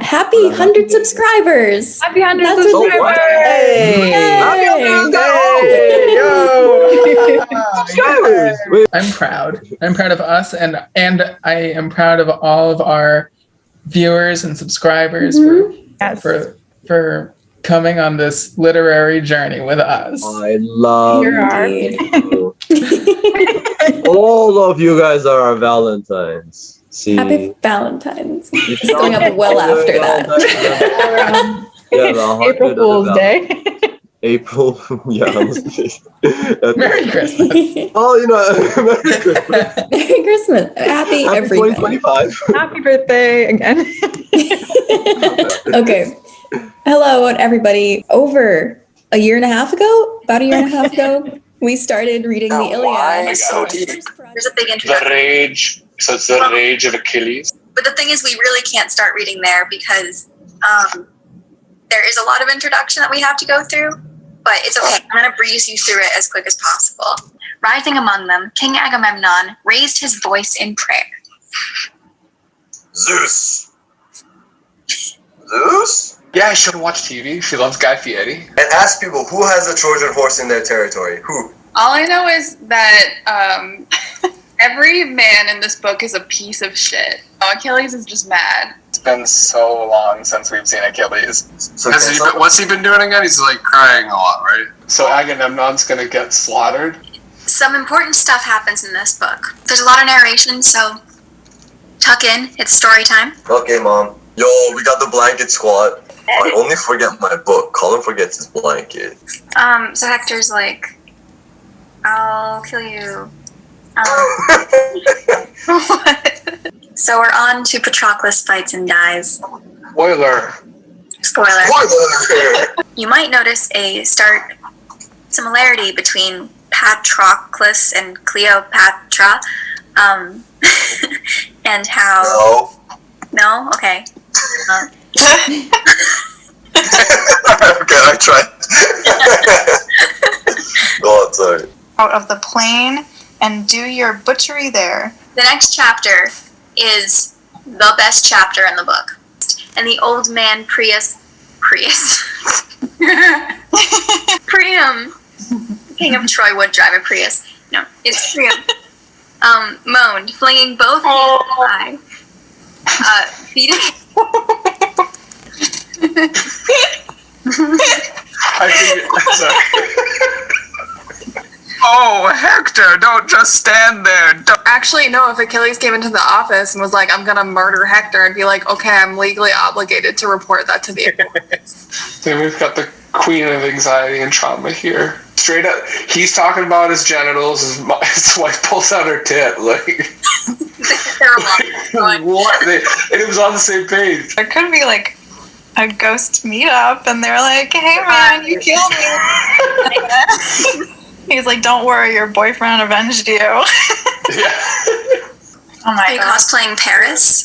Happy 100 subscribers. Happy 100 That's subscribers. what Hey. Yay. Yo. I'm proud. I'm proud of us, and I am proud of all of our viewers and subscribers for coming on this literary journey with us. I love you. all of you guys are our Valentines. See, Happy Valentine's. It's going up well after that. April Fool's Day. April, yeah. Merry Christmas. Oh, Merry Christmas. Merry Christmas. Happy everything. 2025. Happy birthday again. Okay. Hello, everybody. Over a year and a half ago, about a year and a half ago, we started reading the Iliad. So there's a big introduction. The rage. So it's the rage of Achilles. But the thing is, we really can't start reading there because there is a lot of introduction that we have to go through. But it's okay. I'm going to breeze you through it as quick as possible. Rising among them, King Agamemnon raised his voice in prayer. Zeus. Zeus? Yeah, she should watch TV. She loves Guy Fieri. And ask people who has a Trojan horse in their territory. Who? All I know is that every man in this book is a piece of shit. Achilles is just mad. It's been so long since we've seen Achilles. So What's he been doing again? He's like crying a lot, right? So Agamemnon's gonna get slaughtered. Some important stuff happens in this book. There's a lot of narration, so tuck in. It's story time. Okay, Mom. Yo, we got the blanket squad. I only forget my book. Colin forgets his blanket. So Hector's like, I'll kill you. What? So we're on to Patroclus fights and dies. Spoiler. Spoiler. You might notice a stark similarity between Patroclus and Cleopatra, and how... No. No? Okay. Okay, I tried. Go on, sorry. Out of the plain and do your butchery there. The next chapter is the best chapter in the book. And the old man Priam, King of Troy would drive a Prius. No, it's Priam. Moaned, flinging both hands high. Feeding... I think sorry. Oh, Hector, don't just stand there. Don't. Actually, no, if Achilles came into the office and was like, I'm gonna murder Hector, I'd be like, okay, I'm legally obligated to report that to the authorities. So we've got the queen of anxiety and trauma here. Straight up, he's talking about his genitals, his wife pulls out her tit, like... What? And it was on the same page. There could be like a ghost meetup and they're like, hey man, you killed me. He's like, don't worry, your boyfriend avenged you. Yeah. Oh my Are you god. cosplaying Paris?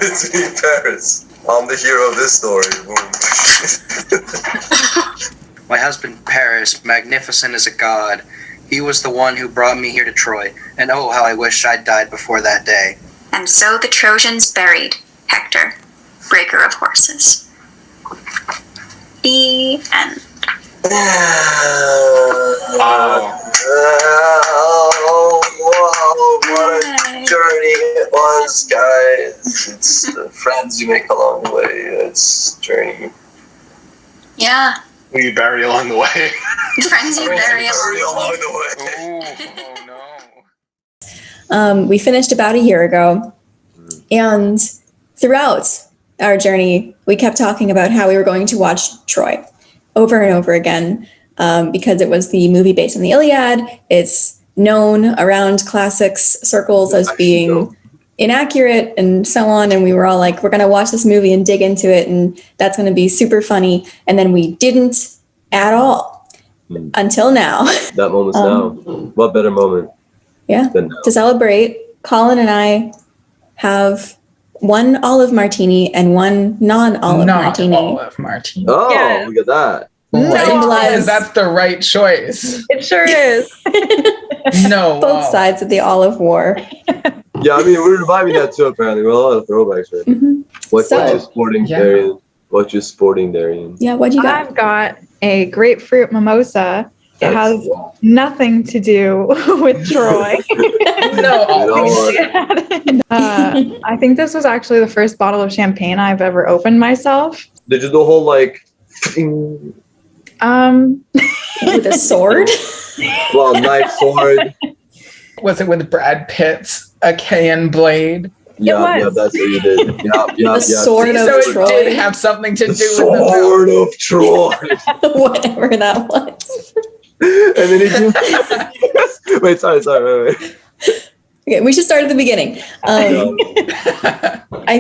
It's me, Paris. I'm the hero of this story. My husband Paris, magnificent as a god. He was the one who brought me here to Troy, and oh, how I wish I'd died before that day. And so the Trojans buried Hector, breaker of horses. The end. What a journey it was, guys. It's the friends you make along the way. It's journey. Yeah. Who you bury along the way. Friends you bury along the way. Oh no. We finished about a year ago, and throughout our journey, we kept talking about how we were going to watch Troy over and over again, because it was the movie based on the Iliad. It's known around classics circles as being inaccurate and so on, and we were all like, we're going to watch this movie and dig into it, and that's going to be super funny. And then we didn't at all until now. That moment's now. What better moment? Yeah, to celebrate, Colin and I have one olive martini and one non-olive martini. Olive martini. Oh, Yes. look at that. Symbolize That's the right choice. It sure is. No. both sides of the olive war. Yeah, I mean, we're reviving that too, apparently. We're a lot of throwbacks right now. What's your sporting, Darian? What's your sporting, Darian? Yeah, what you got? I've got a grapefruit mimosa. It has nothing to do with Troy. I think this was actually the first bottle of champagne I've ever opened myself. Did you do the whole like? With a sword? Well, knife, sword. Was it with Brad Pitt's Achaean blade? Yeah, that's what you did. The sword of so Troy. it did have something to do with the sword of Troy. Whatever that was. And then he wait, sorry. Okay, we should start at the beginning. I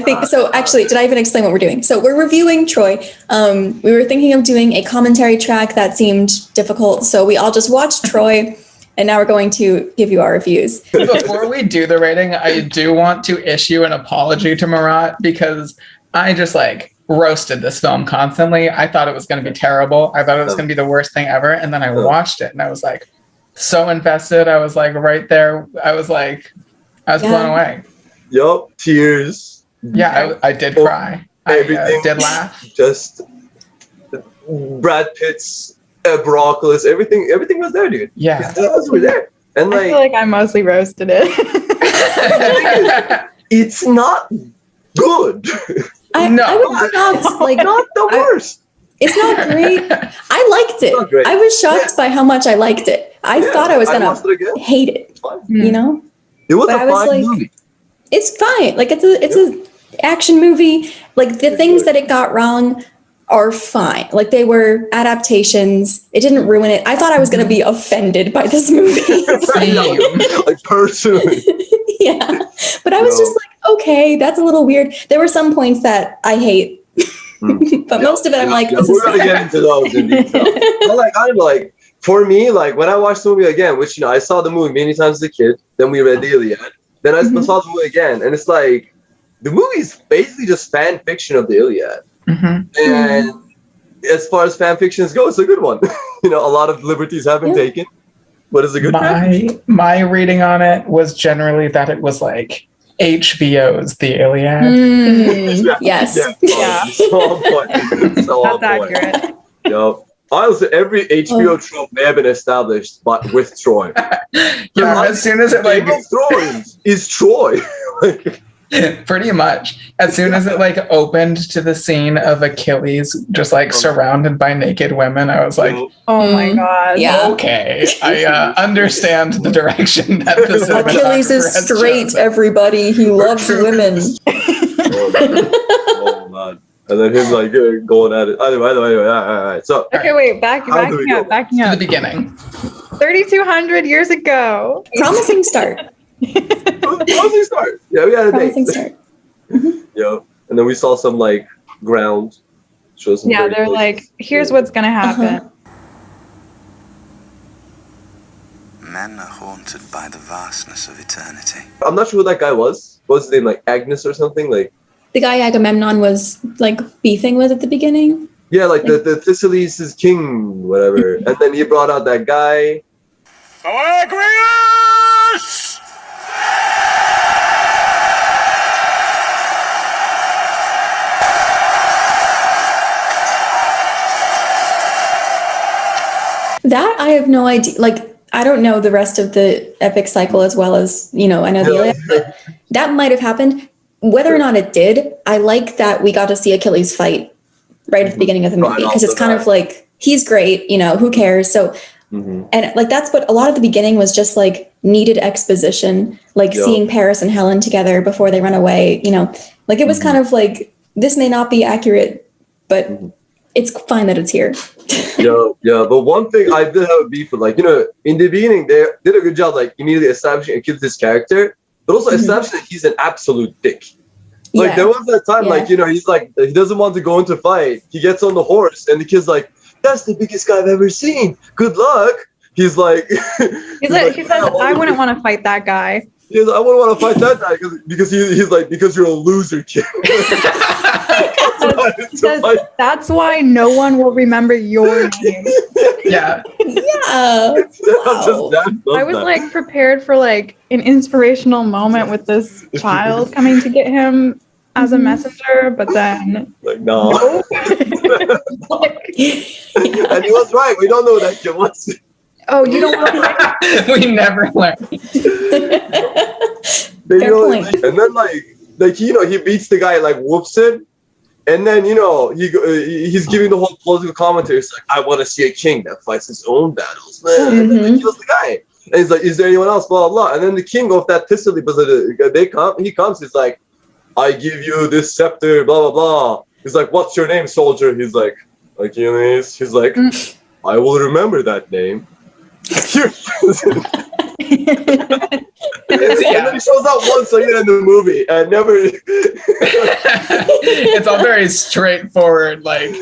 think so. Actually, did I even explain what we're doing? So we're reviewing Troy. We were thinking of doing a commentary track that seemed difficult, so we all just watched Troy, and now we're going to give you our reviews. Before we do the rating, I do want to issue an apology to Marat because I just like roasted this film constantly. I thought it was going to be terrible. I thought it was going to be the worst thing ever, and then I watched it, and I was like so invested. I was like right there. I was blown away. Yup, tears. Yeah, I did cry. I did laugh. Just Brad Pitt's Patroclus, everything was there, dude. Yeah, those were there. And I feel like I mostly roasted it. It's not good. I was shocked. Like, not the worst. It's not great. I liked it. I was shocked by how much I liked it. I thought I was gonna hate it. You know, it was but a fine movie. It's fine. Like it's a action movie. Like the things that it got wrong are fine. Like they were adaptations. It didn't ruin it. I thought I was gonna be offended by this movie. Like personally. Yeah, but I was just like, okay, that's a little weird. There were some points that I hate, but most of it I'm like, this we're is gonna get into those in detail. But I'm like, for me, like when I watched the movie again, which I saw the movie many times as a kid, then we read the Iliad, then I saw the movie again, and it's like the movie is basically just fan fiction of the Iliad, and as far as fan fictions go, it's a good one. A lot of liberties have been taken. But is a good my reading on it was generally that it was like HBO's The Iliad. Yes. That's accurate. Yep. Honestly, every HBO trope may have been established, but with Troy. As soon as it like Game of Thrones is Troy. Pretty much. As soon as it like opened to the scene of Achilles just like surrounded by naked women, I was like, oh my god. Yeah. Okay. I understand the direction that this Achilles is straight, everybody. He loves women. Oh man. And then him like going at it. Anyway, all right. So okay, wait, backing up. To the beginning. 3,200 years ago. Promising start. Promising start. Yeah, we had a Promising date. start. Yeah, and then we saw some like ground. Shows some they're places. like, here's what's gonna happen. Men are haunted by the vastness of eternity. I'm not sure who that guy was. What was his name? Like Agnes or something? Like the guy Agamemnon was like beefing with at the beginning. Yeah, like the Thessaly's is king, whatever. And then he brought out that guy. Agrius! That I have no idea. Like, I don't know the rest of the epic cycle as well as, I know the Iliad, but that might have happened. Whether or not it did, I like that we got to see Achilles fight right at the beginning of the movie because it's kind of like, he's great, who cares? So, and like, that's what a lot of the beginning was just like needed exposition, like seeing Paris and Helen together before they run away, like it was kind of like, this may not be accurate, but it's fine that it's here. Yeah. But one thing I did have a beef with, like, in the beginning, they did a good job, like, immediately establishing Achilles' character, but also establishing that he's an absolute dick. Like, there was that time, like, he's like, he doesn't want to go into fight. He gets on the horse, and the kid's like, that's the biggest guy I've ever seen. Good luck. He's like, he says, I wouldn't want to fight that guy. He goes, I wouldn't want to fight that guy because he's like, because you're a loser, kid. That's why no one will remember your name. Yeah. Yeah. Wow. I was like prepared for like an inspirational moment with this child coming to get him as a messenger, but then like no. And he was right. We don't know that kid wants. Oh, you don't want to. We never learned. And then like he beats the guy, like whoops it, and then he's giving the whole political commentary. It's like, I want to see a king that fights his own battles, man. And then he kills the guy, and he's like, is there anyone else? Blah blah blah. And then the king of that Thistly, he comes. He's like, I give you this scepter, blah blah blah. He's like, what's your name, soldier? He's like Achilles. He's like, I will remember that name. And then he shows up once again in the movie and never. It's all very straightforward, like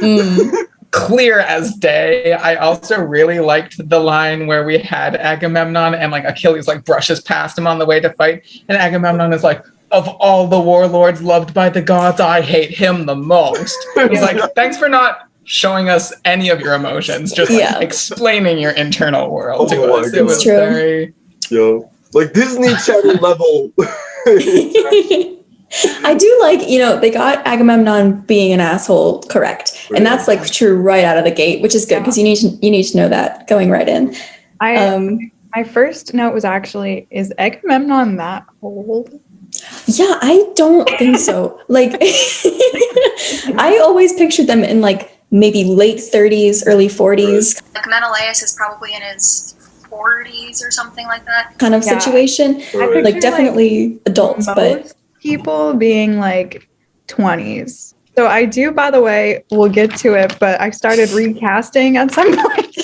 clear as day. I also really liked the line where we had Agamemnon and like Achilles like brushes past him on the way to fight, and Agamemnon is like, of all the warlords loved by the gods, I hate him the most. He's like, thanks for not showing us any of your emotions, just like explaining your internal world to us. It was very like Disney Channel level. I do like, they got Agamemnon being an asshole correct, and that's like true right out of the gate, which is good because you need to know that going right in. My first note was actually, is Agamemnon that old? Yeah, I don't think so. Like, I always pictured them in like maybe late 30s, early 40s. Like Menelaus is probably in his 40s or something like that. Kind of situation. Like definitely adults, but people being like 20s. So I do, by the way, we'll get to it, but I started recasting at some point.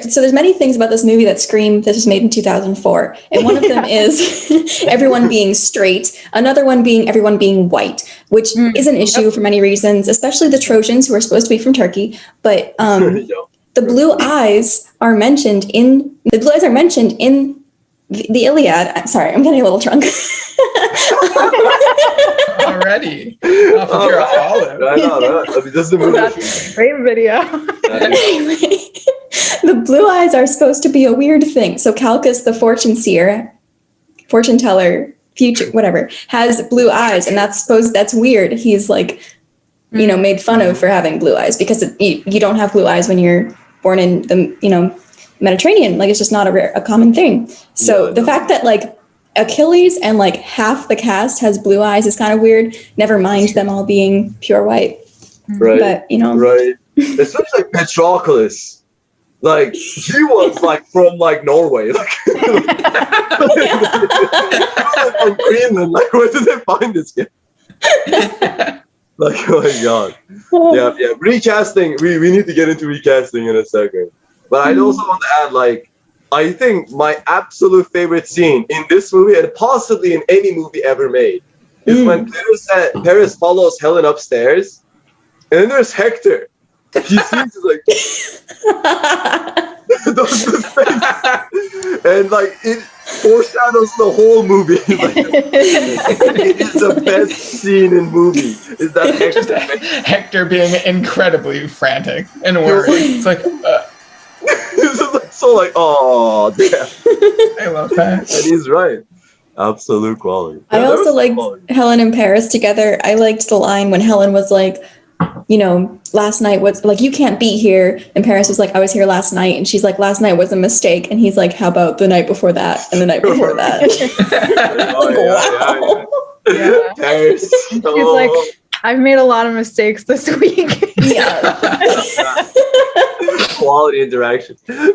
So there's many things about this movie that scream this was made in 2004. And one of them is everyone being straight. Another one being everyone being white, which is an issue for many reasons, especially the Trojans who are supposed to be from Turkey. But the blue eyes are mentioned in the Iliad. I'm sorry, I'm getting a little drunk. Already. Off of your olive. I know. I mean, this is a movie. Great video. Anyway, the blue eyes are supposed to be a weird thing. So Calchas, the fortune teller, future, whatever, has blue eyes, and that's weird. He's like, made fun of for having blue eyes because you don't have blue eyes when you're born in the, Mediterranean. Like, it's just not a common thing. So the fact that like Achilles and like half the cast has blue eyes is kind of weird. Never mind them all being pure white. Right. But right. Especially like Patroclus. Like he was like from like Norway. Like, from Greenland. Like, where did they find this guy? Like, oh my god. Yeah. Recasting. We need to get into recasting in a second. But I also want to add, like, I think my absolute favorite scene in this movie, and possibly in any movie ever made, is when Paris follows Helen upstairs, and then there's Hector. He sees like those face, and like it foreshadows the whole movie. Like, it is the best scene in movie. Is that Hector being incredibly frantic and worried? It's like. This is like, so like, oh damn. I love that. And he's right. Absolute quality. I also liked Helen and Paris together. I liked the line when Helen was like, last night was like, you can't be here. And Paris was like, I was here last night. And she's like, last night was a mistake. And he's like, how about the night before that? And the night before that. Yeah. Paris. She's like, I've made a lot of mistakes this week. Yeah. Quality interaction. I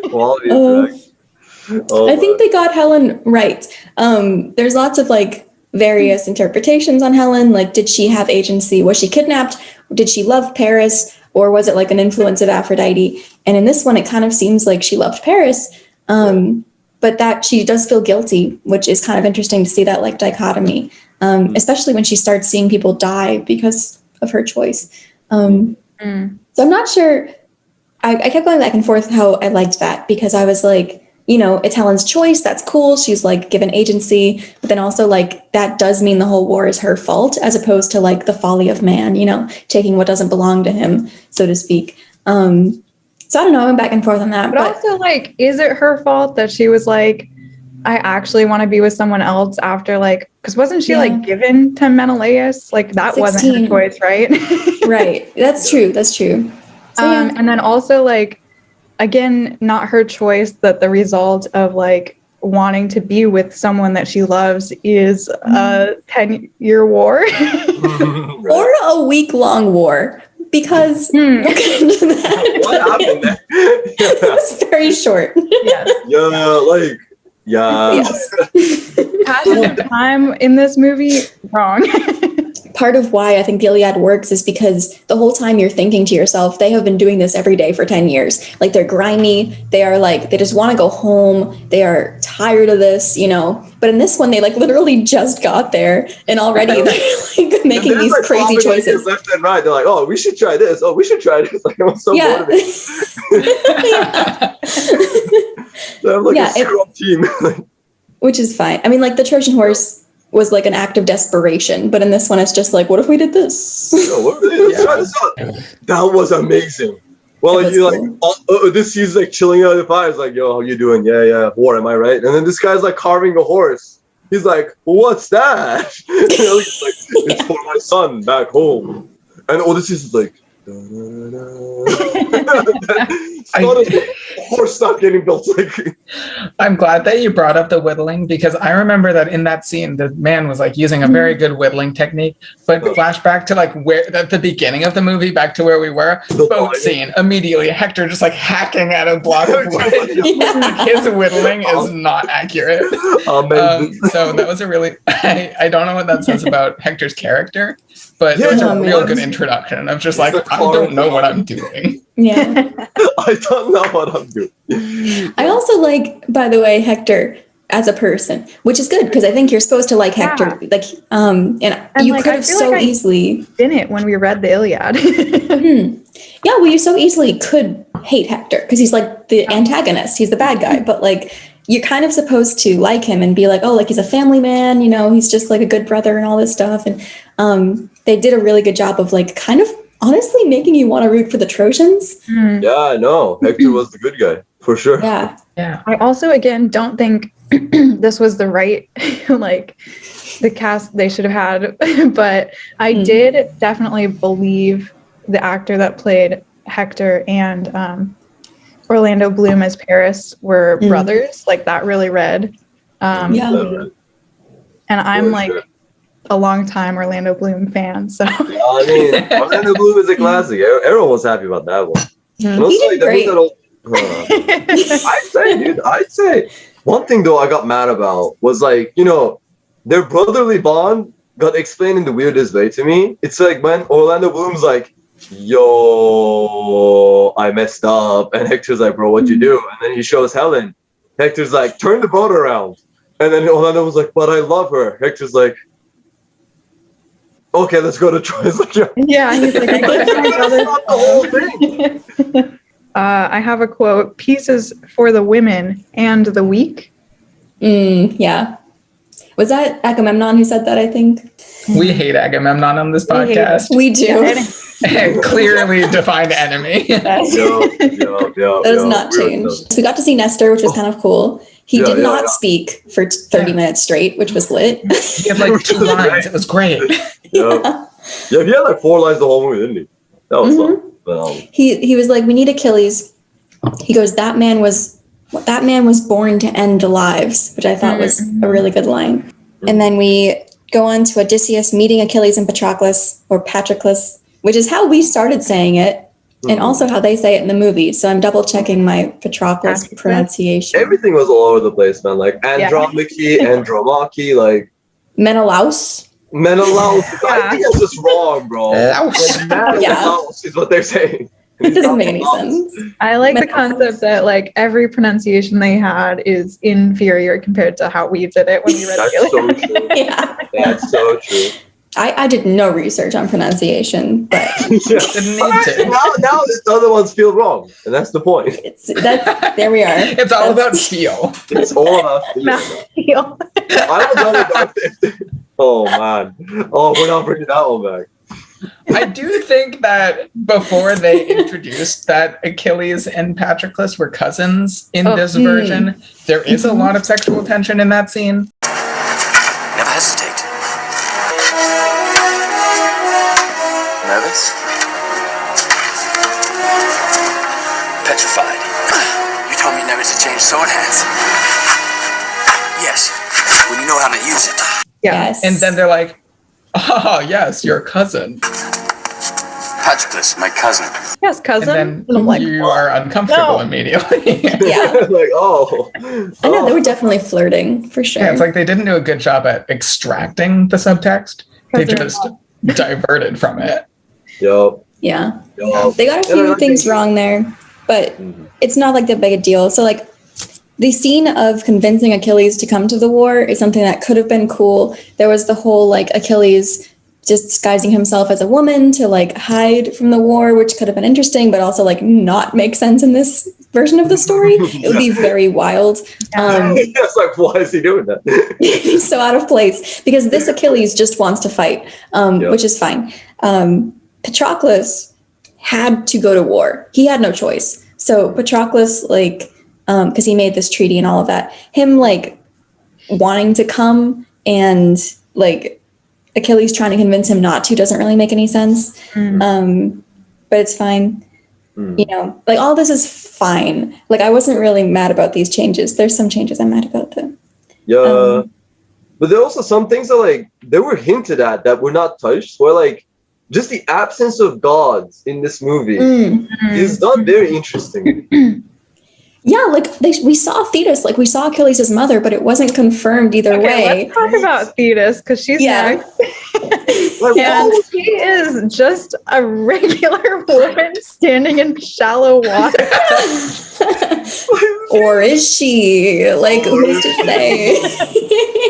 think they got Helen right. There's lots of like various interpretations on Helen. Like, did she have agency? Was she kidnapped? Did she love Paris? Or was it like an influence of Aphrodite? And in this one, it kind of seems like she loved Paris, but that she does feel guilty, which is kind of interesting to see that like dichotomy, especially when she starts seeing people die because of her choice. So I'm not sure. I kept going back and forth how I liked that, because I was like, you know, it's Helen's choice. That's cool. She's like given agency, but then also like that does mean the whole war is her fault, as opposed to like the folly of man, you know, taking what doesn't belong to him, so to speak. So I don't know. I'm back and forth on that. But also, like, is it her fault that she was like, I actually want to be with someone else after, like, because wasn't she like given to Menelaus? Like that 16. wasn't her choice, right? Right. That's true. That's true. So, And then also, like, again, not her choice that the result of like wanting to be with someone that she loves is a 10-year war. Or a week-long war, because What happened there? it's very short. Yes. Passage of time in this movie, wrong. Part of why I think the Iliad works is because the whole time you're thinking to yourself, they have been doing this every day for 10 years. Like, they're grimy. They are like, they just want to go home. They are tired of this, you know. But in this one, they like literally just got there, and already they're like making these like crazy choices. Left and right. They're like, oh, we should try this. Oh, we should try this. Like, I'm so motivated. So I'm like a scrub team. Which is fine. I mean, like, the Trojan horse was like an act of desperation, but in this one, it's just like, what if we did this? Try this out. That was amazing. Well, like, you cool. Like, this he's like chilling out the fire. He's like, yo, how you doing? Yeah, war, am I right? And then this guy's like carving a horse. He's like, what's that? You know, he's like, it's for my son back home. And Odysseus is like, horse stopped getting built. I'm glad that you brought up the whittling, because I remember that in that scene, the man was like using a very good whittling technique. But flashback to like where at the beginning of the movie, back to where we were, boat scene. Immediately, Hector just like hacking at a block of wood. Like, his whittling is not accurate. So that was a really I don't know what that says about Hector's character, but it was a real good introduction of just like, I don't know what I'm doing. Yeah. I don't know what I'm doing. I also like, by the way, Hector as a person, which is good, because I think you're supposed to like Hector. Like, and you like, could have so easily been it when we read the Iliad. Yeah, well, you so easily could hate Hector because he's like the antagonist. He's the bad guy. But like, you're kind of supposed to like him and be like, oh, like he's a family man, you know, he's just like a good brother and all this stuff. And they did a really good job of like kind of honestly making you want to root for the Trojans. Yeah, I know. Hector was the good guy for sure. Yeah. I also, again, don't think this was the right, like, the cast they should have had. But I did definitely believe the actor that played Hector and Orlando Bloom as Paris were brothers. Like, that really read. And I'm like a long time Orlando Bloom fan. So yeah, I mean, Orlando Bloom is a classic. Everyone was happy about that one. And also, he did great. I'd say one thing though I got mad about was like, you know, their brotherly bond got explained in the weirdest way to me. It's like when Orlando Bloom's like, yo, I messed up, and Hector's like, bro, what'd you do? And then he shows Helen. Hector's like, turn the boat around. And then Orlando was like, but I love her. Hector's like, okay, let's go to Troy. He's like, yeah, he's like, that's not the whole thing. I have a quote: "Peace is for the women and the weak." Yeah. Was that Agamemnon who said that, I think? We hate Agamemnon on this podcast. We do. Clearly defined enemy. That has not changed. So we got to see Nestor, which was kind of cool. He did not speak for 30 minutes straight, which was lit. He had like 2 lines. It was great. Yeah, he had like 4 lines the whole movie, didn't he? That was fun. He was like, we need Achilles. He goes, that man was born to end lives, which I thought was a really good line. And then we go on to Odysseus meeting Achilles and Patroclus, which is how we started saying it, and also how they say it in the movie. So I'm double checking my Patroclus pronunciation. Everything was all over the place, man. Like Andromache, Andromache, like Menelaus. I think it's just wrong, bro. Menelaus is what they're saying. It doesn't make any sense. I like the concept that like every pronunciation they had is inferior compared to how we did it when we read it. That's so true. That's so true. I did no research on pronunciation, but Didn't need to. Now the other ones feel wrong, and that's the point. there we are. It's all about feel. It's all about Feel. I was on about 50. Oh man. Oh, we're not bringing that one back. I do think that before they introduced that Achilles and Patroclus were cousins in this version, there is a lot of sexual tension in that scene. Never hesitate. Nervous? Petrified. You told me never to change sword hands. Yes, when you know how to use it. Yes. And then they're like, oh, yes, your cousin. Patroclus, my cousin. Yes, cousin. And And I'm then like, you are uncomfortable immediately. Yeah. Like, oh. I know, they were definitely flirting, for sure. Yeah, it's like they didn't do a good job at extracting the subtext. They just diverted from it. Yo. Yeah. Yo. They got a few things wrong there, but it's not like that big a deal. So like the scene of convincing Achilles to come to the war is something that could have been cool. There was the whole like Achilles just disguising himself as a woman to like hide from the war, which could have been interesting, but also like not make sense in this version of the story. It would be very wild. It's like, why is he doing that? He's so out of place because this Achilles just wants to fight, which is fine. Patroclus had to go to war. He had no choice. So Patroclus, like, because he made this treaty and all of that, him like wanting to come and like Achilles trying to convince him not to doesn't really make any sense. But it's fine. You know, like all this is fine. Like I wasn't really mad about these changes. There's some changes I'm mad about though. Yeah. But there are also some things that like they were hinted at that were not touched. Where like just the absence of gods in this movie is not very interesting. Yeah, like we saw Thetis, like we saw Achilles' mother, but it wasn't confirmed either way. Let's talk about Thetis because she's next. And she is just a regular woman standing in shallow water. Or is she? Like, who's to say?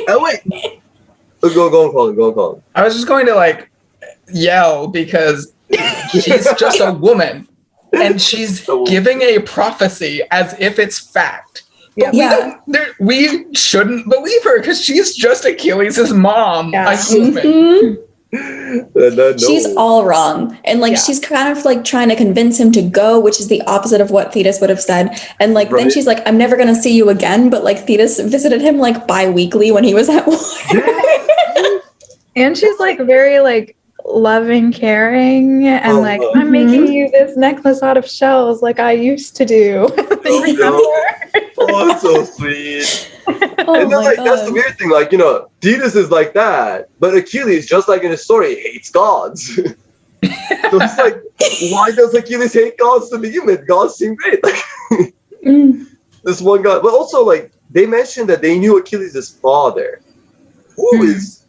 Oh wait, go on, Colin. Go on, Colin. I was just going to like yell because she's just a woman. And she's giving a prophecy as if it's fact. But we shouldn't believe her because she's just Achilles' mom, a human. She's all wrong. And like she's kind of like trying to convince him to go, which is the opposite of what Thetis would have said. And like then she's like, I'm never gonna see you again. But like Thetis visited him like bi-weekly when he was at war. And she's like very like loving, caring, and like I'm making you this necklace out of shells like I used to do. Oh, so sweet. And then like that's the weird thing, like, you know, Thetis is like that, but Achilles, just like in the story, hates gods. So it's like, why does Achilles hate gods to begin with? Gods seem great. Like this one god. But also like they mentioned that they knew Achilles' father. Who is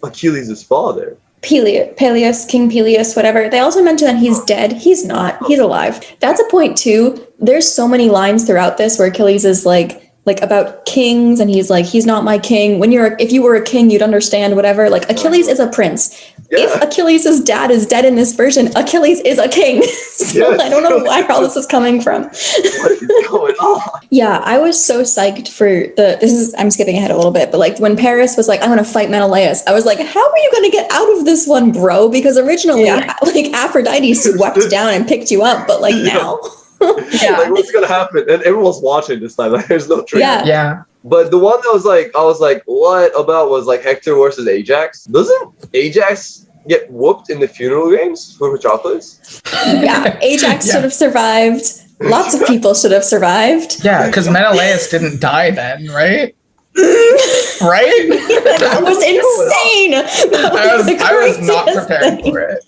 Achilles' father? Peleus, King Peleus, whatever. They also mention that he's dead. He's not. He's alive. That's a point too. There's so many lines throughout this where Achilles is like about kings, and he's like, he's not my king. If you were a king, you'd understand, whatever. Like Achilles is a prince. Yeah. If Achilles' dad is dead in this version, Achilles is a king. So I don't know where all this is coming from. What is going on? Yeah, I was so psyched for I'm skipping ahead a little bit, but like when Paris was like, I'm gonna fight Menelaus, I was like, how are you gonna get out of this one, bro? Because originally like Aphrodite swept down and picked you up, but like now. Like what's gonna happen? And everyone's watching this time. Like there's no trailer. Yeah. But the one that was like, I was like, what about was like Hector versus Ajax? Doesn't Ajax get whooped in the funeral games for Patroclus? Yeah, Ajax should have survived. Lots of people should have survived. Yeah, because Menelaus didn't die then, right? Right? That was insane. I was not prepared for it.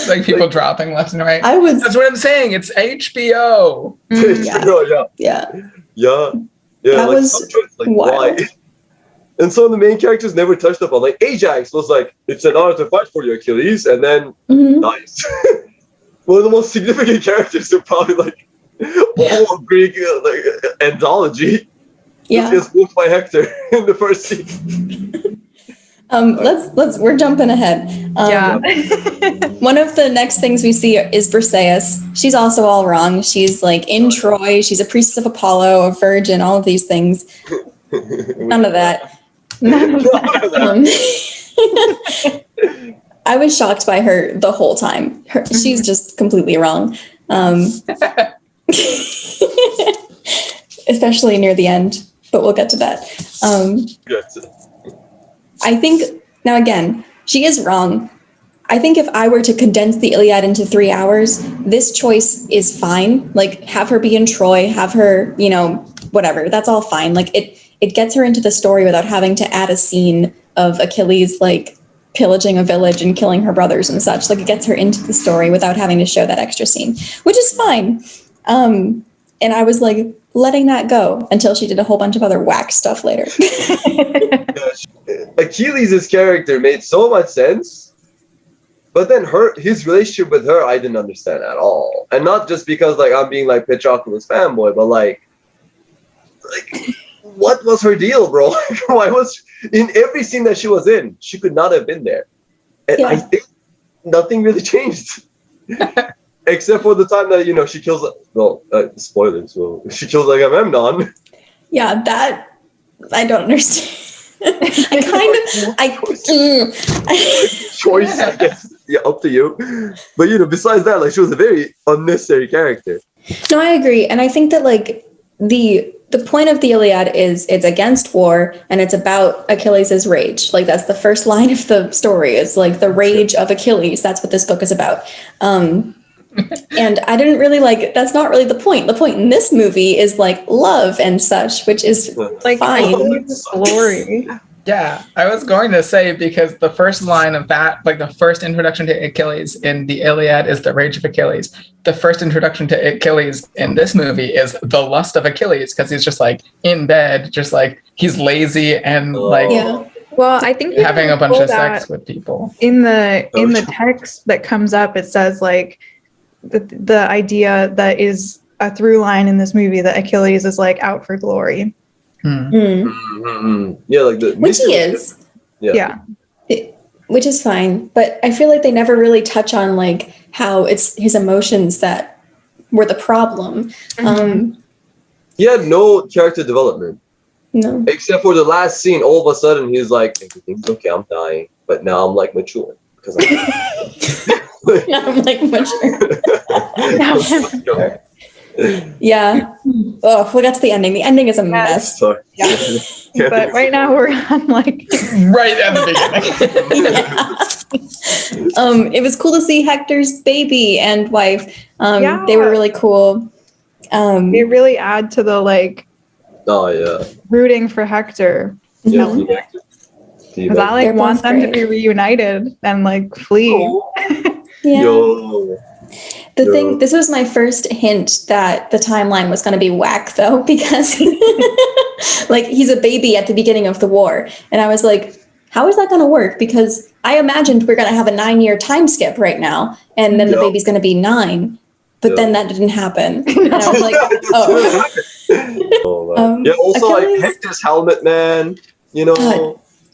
Like people dropping left and right. That's what I'm saying. It's HBO. Yeah. That like, was like why? And some of the main characters never touched upon. Like Ajax was like, it's an honor to fight for you, Achilles, and then nice. One of the most significant characters are probably like all of Greek anthology. Yeah. Just moved by Hector in the first scene. We're jumping ahead. One of the next things we see is Briseis. She's also all wrong. She's like in Troy. She's a priestess of Apollo, a virgin, all of these things. None of that. I was shocked by her the whole time. She's just completely wrong. Especially near the end, but we'll get to that. I think, now again, she is wrong. I think if I were to condense the Iliad into 3 hours, this choice is fine. Like, have her be in Troy, have her, whatever. That's all fine. Like, it gets her into the story without having to add a scene of Achilles, like, pillaging a village and killing her brothers and such. Like, it gets her into the story without having to show that extra scene, which is fine. And I was, like, letting that go until she did a whole bunch of other whack stuff later. Achilles' character made so much sense, but then his relationship with her I didn't understand at all. And not just because like I'm being like Patroclus fanboy, but like what was her deal, bro? Why was in every scene that she was in, she could not have been there. And I think nothing really changed. Except for the time that, she kills, spoilers, so she kills Agamemnon. Yeah, that, I don't understand. Choice, I guess. Yeah, up to you. But, besides that, like, she was a very unnecessary character. No, I agree. And I think that, like, the point of the Iliad is it's against war and it's about Achilles' rage. Like, that's the first line of the story. It's like the rage of Achilles. That's what this book is about. And I didn't really that's not really the point. The point in this movie is like love and such, which is like fine. Glory. Yeah, I was going to say, because the first line of that, like the first introduction to Achilles in the Iliad is the rage of Achilles. The first introduction to Achilles in this movie is the lust of Achilles, because he's just like in bed, just like he's lazy and like Well, I think having a bunch of sex with people. In the text that comes up, it says like the idea that is a through line in this movie that Achilles is like out for glory. Yeah, like which he is. Yeah. Which is fine, but I feel like they never really touch on like how it's his emotions that were the problem. He had no character development. No. Except for the last scene, all of a sudden he's like, everything's okay, I'm dying. But now I'm like mature. Because I'm like mature. Yeah. Oh, we'll get to the ending. The ending is a mess. Sorry. Yeah. But right now we're on like right at the beginning. It was cool to see Hector's baby and wife. They were really cool. They really add to the like rooting for Hector. Because I like want them to be reunited and like flee. This was my first hint that the timeline was going to be whack, though, because like he's a baby at the beginning of the war. And I was like, how is that going to work? Because I imagined we're going to have a 9-year time skip right now. And then the baby's going to be 9. But then that didn't happen. And I was like, also like Hector's helmet, man.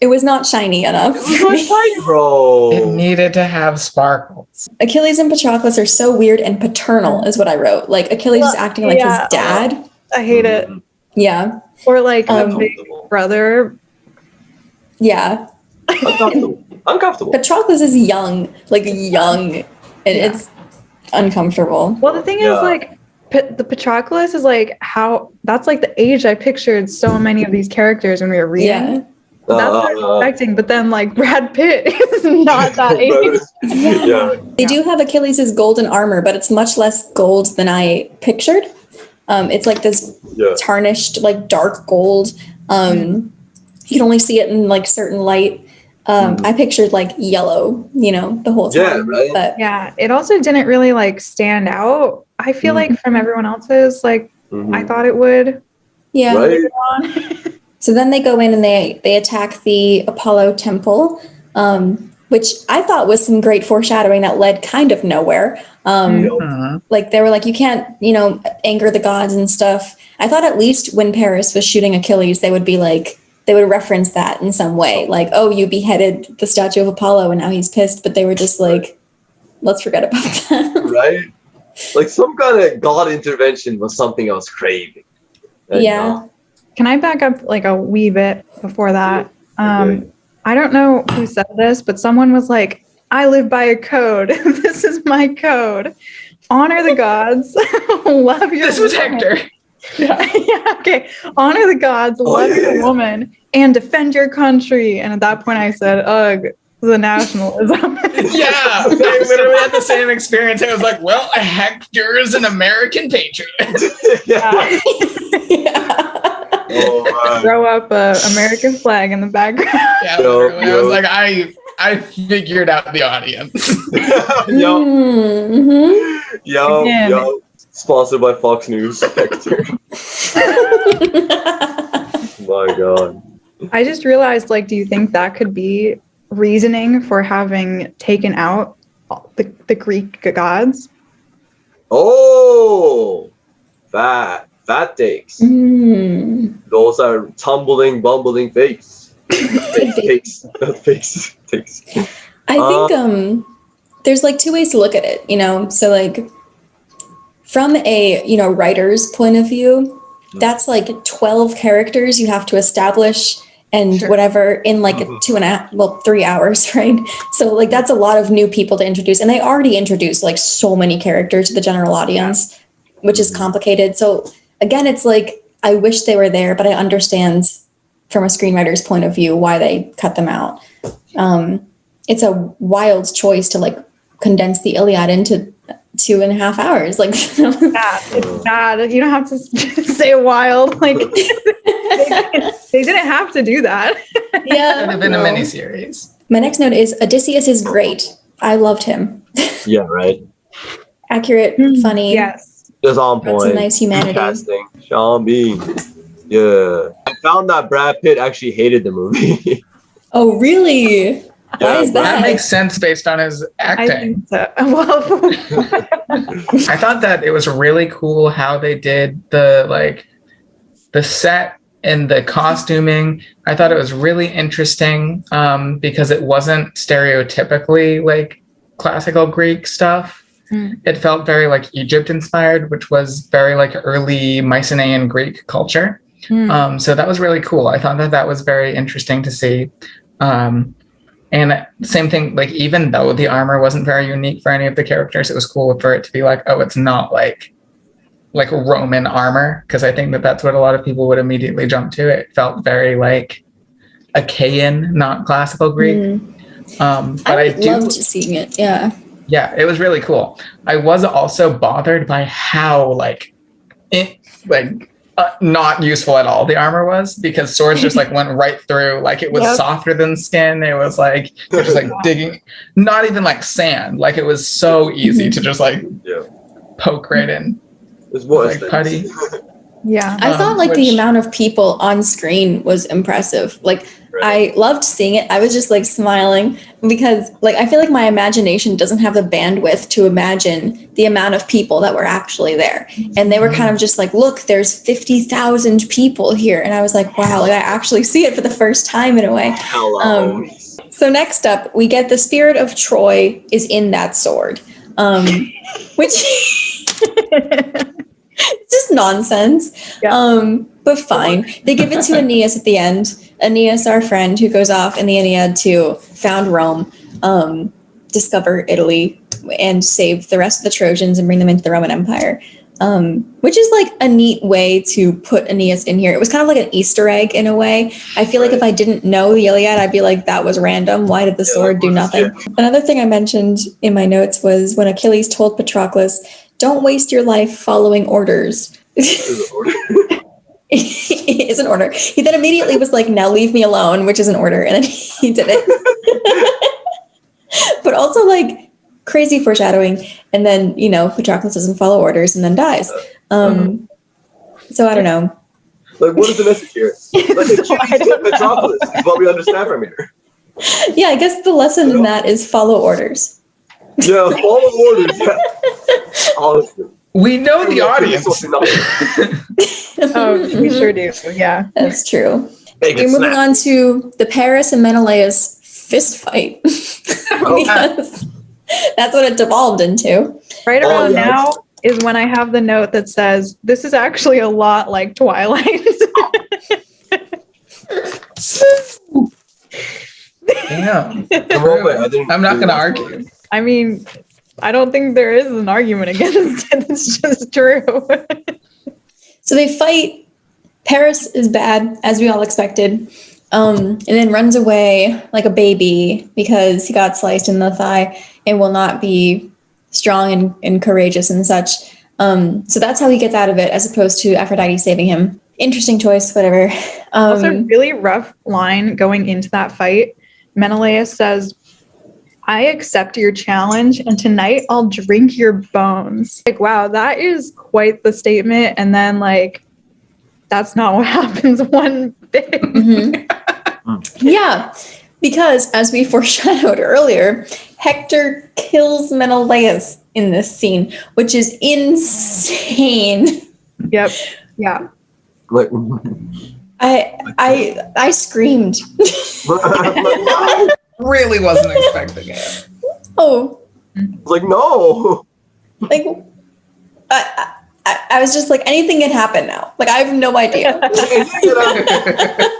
It was not shiny enough. It was not shiny, bro. It needed to have sparkles. Achilles and Patroclus are so weird and paternal, is what I wrote. Like Achilles is acting like his dad. I hate it. Yeah. Or like a big brother. Yeah. Uncomfortable. Patroclus is young, and it's uncomfortable. Well, the thing is, like, the Patroclus is like that's like the age I pictured so many of these characters when we were reading. Yeah. That's what I was expecting, but then like Brad Pitt is not that age. They do have Achilles' golden armor, but it's much less gold than I pictured. It's like this tarnished, like dark gold. You can only see it in like certain light. I pictured like yellow, the whole time. Yeah, right. But it also didn't really like stand out. I feel like from everyone else's, like I thought it would. Yeah. Right. So then they go in and they attack the Apollo temple, which I thought was some great foreshadowing that led kind of nowhere. Like they were like, you can't, anger the gods and stuff. I thought at least when Paris was shooting Achilles, they would be like, they would reference that in some way, like, oh, you beheaded the statue of Apollo and now he's pissed, but they were just like, let's forget about that. Right? Like some kind of God intervention was something I was craving. Yeah. Can I back up like a wee bit before that? Okay. I don't know who said this, but someone was like, I live by a code. This is my code. Honor the gods. Love your This was woman. Hector. Yeah, okay. Honor the gods, love your woman, and defend your country. And at that point I said, ugh, the nationalism. Yeah, they literally had the same experience. I was like, well, Hector is an American patriot. Yeah. Oh, Throw up a American flag in the background. Yeah, literally. I was like, I figured out the audience. Yo. Sponsored by Fox News. Hector. My God. I just realized, like, do you think that could be reasoning for having taken out the Greek gods? Oh, that takes. Those are tumbling, bumbling fakes. Takes. I think there's like two ways to look at it, you know. So like from a, you know, writer's point of view, that's like 12 characters you have to establish and whatever in like 3 hours, right? So like that's a lot of new people to introduce, and they already introduced like so many characters to the general audience, which is complicated. So again, it's like I wish they were there, but I understand from a screenwriter's point of view why they cut them out. It's a wild choice to like condense the Iliad into 2.5 hours. Like It's bad. You don't have to say wild. Like they didn't have to do that. Yeah, It would have been a miniseries. My next note is Odysseus is great. I loved him. Yeah, right. Accurate, funny. Yes. Just on point. Some nice humanity. Casting. Sean Bean. Yeah. I found that Brad Pitt actually hated the movie. Oh, really? Why is That that? makes sense based on his I acting. think so. Well, I thought that it was really cool how they did the set and the costuming. I thought it was really interesting because it wasn't stereotypically like classical Greek stuff. It felt very like Egypt inspired, which was very like early Mycenaean Greek culture. So that was really cool. I thought that was very interesting to see. And same thing, like even though the armor wasn't very unique for any of the characters, it was cool for it to be like, oh, it's not like Roman armor, because I think that's what a lot of people would immediately jump to. It felt very like Achaean, not classical Greek. But I loved seeing it. Yeah, it was really cool. I was also bothered by how not useful at all the armor was, because swords just like went right through. Like it was softer than skin. It was like you're just like digging, not even like sand. Like it was so easy to just like poke right in. It's more like putty. Yeah. I thought like the amount of people on screen was impressive. Like I loved seeing it. I was just like smiling because like I feel like my imagination doesn't have the bandwidth to imagine the amount of people that were actually there. And they were kind of just like, look, there's 50,000 people here. And I was like, wow, like I actually see it for the first time in a way. So next up, we get the spirit of Troy is in that sword, which it's just nonsense. But fine. They give it to Aeneas at the end. Aeneas, our friend, who goes off in the Iliad to found Rome, discover Italy, and save the rest of the Trojans and bring them into the Roman Empire, which is like a neat way to put Aeneas in here. It was kind of like an Easter egg in a way. I feel like if I didn't know the Iliad, I'd be like, that was random. Why did the sword do nothing? Another thing I mentioned in my notes was when Achilles told Patroclus, don't waste your life following orders. Is an order. He then immediately was like, now leave me alone, which is an order. And then he did it. But also like crazy foreshadowing. And then, you know, Patroclus doesn't follow orders and then dies. So I don't know. Like, what is the message here? Like, Achilles killed Patroclus is what we understand from here. Yeah, I guess the lesson in that is follow orders. Yeah, follow orders. Yeah. Honestly. We know the audience. Oh, we sure do. Yeah, that's true. We're moving on to the Paris and Menelaus fist fight. Because that's what it devolved into. Right around now is when I have the note that says, this is actually a lot like Twilight. Damn. I'm not going to argue. I mean, I don't think there is an argument against it. It's just true. So they fight. Paris is bad, as we all expected, and then runs away like a baby because he got sliced in the thigh and will not be strong and courageous and such. So that's how he gets out of it, as opposed to Aphrodite saving him. Interesting choice, whatever. Also, really rough line going into that fight. Menelaus says, I accept your challenge, and tonight I'll drink your bones. Like, wow, that is quite the statement. And then, like, that's not what happens one bit. Mm-hmm. Yeah, because as we foreshadowed earlier, Hector kills Menelaus in this scene, which is insane. Yep. Yeah. Like, I screamed. Really wasn't expecting it. Oh. Like, no. Like, I was just like, anything can happen now. Like, I have no idea.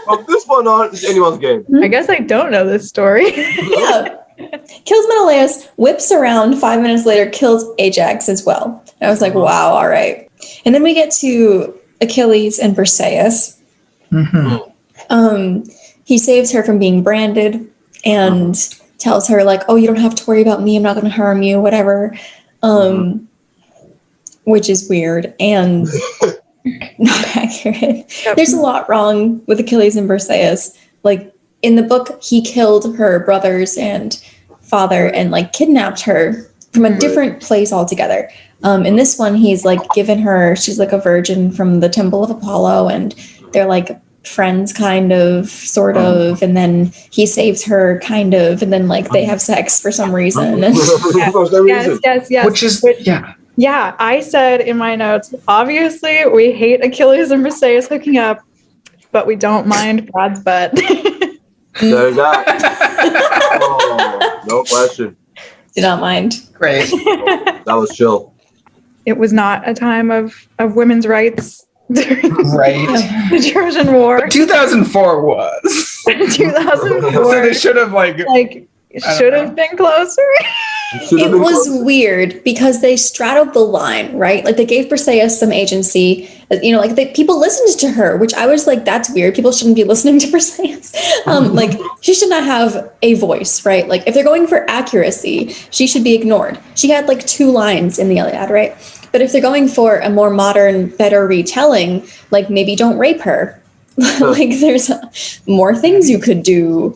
From this one on, it's anyone's game. I guess I don't know this story. Yeah. Kills Menelaus, whips around, 5 minutes later, kills Ajax as well. And I was like, wow, all right. And then we get to Achilles and Briseis. Mm-hmm. He saves her from being branded and tells her, like, oh, you don't have to worry about me. I'm not going to harm you, whatever. Which is weird and not accurate. Yep. There's a lot wrong with Achilles and Versailles. Like, in the book, he killed her brothers and father and, like, kidnapped her from a different place altogether. In this one, he's, like, given her, she's, like, a virgin from the Temple of Apollo, and they're, like, friends, kind of, sort of, and then he saves her, kind of, and then, like, they have sex for some reason. Yes. Which is, Yeah, I said in my notes, obviously we hate Achilles and Briseis hooking up, but we don't mind Brad's butt. There's that. Oh, no question. Do not mind. Great. That was chill. It was not a time of women's rights during the Trojan War. 2004 was. 2004. So they should have, like should have been closer. It was weird because they straddled the line, right? Like, they gave Briseis some agency. You know, like, people listened to her, which I was like, that's weird. People shouldn't be listening to Briseis. Like, she should not have a voice, right? Like, if they're going for accuracy, she should be ignored. She had, like, 2 lines in the Iliad, right? But if they're going for a more modern, better retelling, like, maybe don't rape her. Like, there's more things you could do.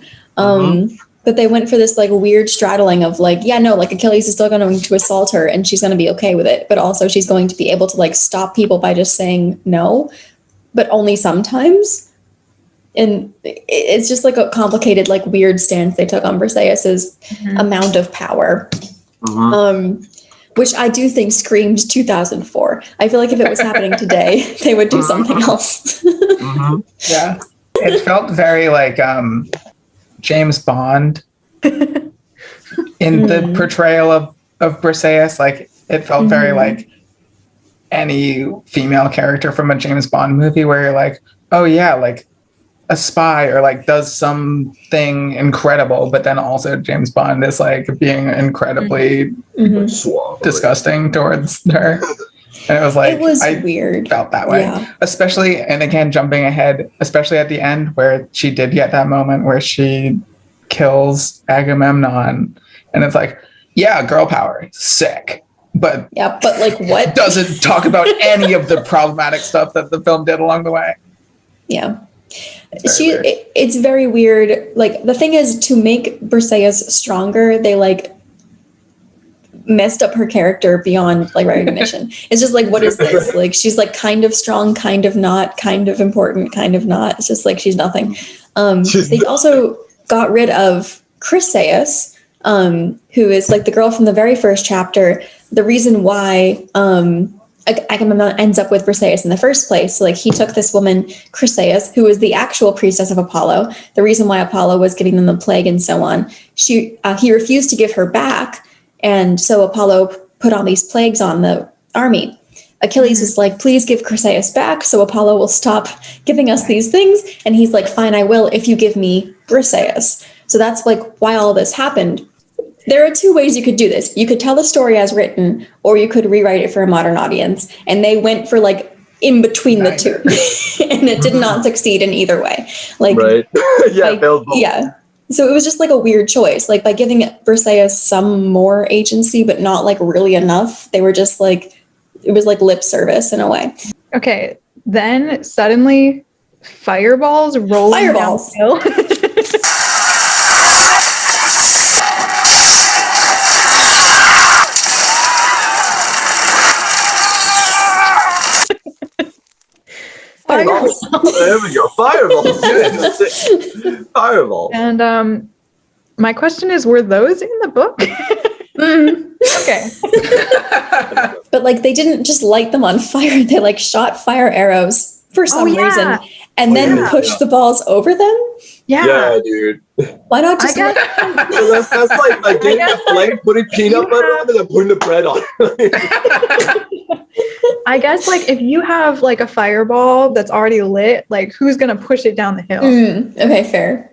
But they went for this, like, weird straddling of, like, yeah, no, like, Achilles is still going to assault her and she's going to be okay with it. But also she's going to be able to, like, stop people by just saying no, but only sometimes. And it's just, like, a complicated, like, weird stance they took on Briseis's amount of power. Which I do think screamed 2004. I feel like if it was happening today, they would do something else. Yeah. It felt very like James Bond in the portrayal of Briseis. Like, it felt very like any female character from a James Bond movie where you're like, oh yeah, like a spy or like does something incredible, but then also James Bond is like being incredibly disgusting towards her. And it was like, it was weird. Felt that way. Yeah. Especially, and again, jumping ahead, especially at the end where she did get that moment where she kills Agamemnon. And it's like, yeah, girl power, sick. But like, what? Doesn't talk about any of the problematic stuff that the film did along the way. Yeah. It's very weird. Like, the thing is, to make Briseis stronger, they, like, messed up her character beyond, like, recognition. It's just like, what is this? Like, she's, like, kind of strong, kind of not, kind of important, kind of not. It's just like she's nothing. They also got rid of Chryseis, who is, like, the girl from the very first chapter. The reason why Agamemnon ends up with Briseis in the first place. So, like, he took this woman, Chryseis, who was the actual priestess of Apollo. The reason why Apollo was giving them the plague and so on. He refused to give her back. And so Apollo put all these plagues on the army. Achilles was like, please give Chryseis back so Apollo will stop giving us these things. And he's like, fine, I will if you give me Briseis. So that's like why all this happened. There are two ways you could do this. You could tell the story as written, or you could rewrite it for a modern audience. And they went for like in between the two. And it did not succeed in either way. Like, right. Yeah, yeah. So it was just like a weird choice. Like by giving Briseis some more agency, but not like really enough. They were just like, it was like lip service in a way. Okay. Then suddenly fireballs rolling down the hill. Fireballs. There we go. Fireballs. Fireballs. And my question is, were those in the book? Okay. But like they didn't just light them on fire. They like shot fire arrows for some reason and then pushed the balls over them. Yeah, dude. Why not just that's like getting a flame, putting peanut butter on it and putting the bread on it. I guess like if you have like a fireball that's already lit, like who's gonna push it down the hill? Okay, fair.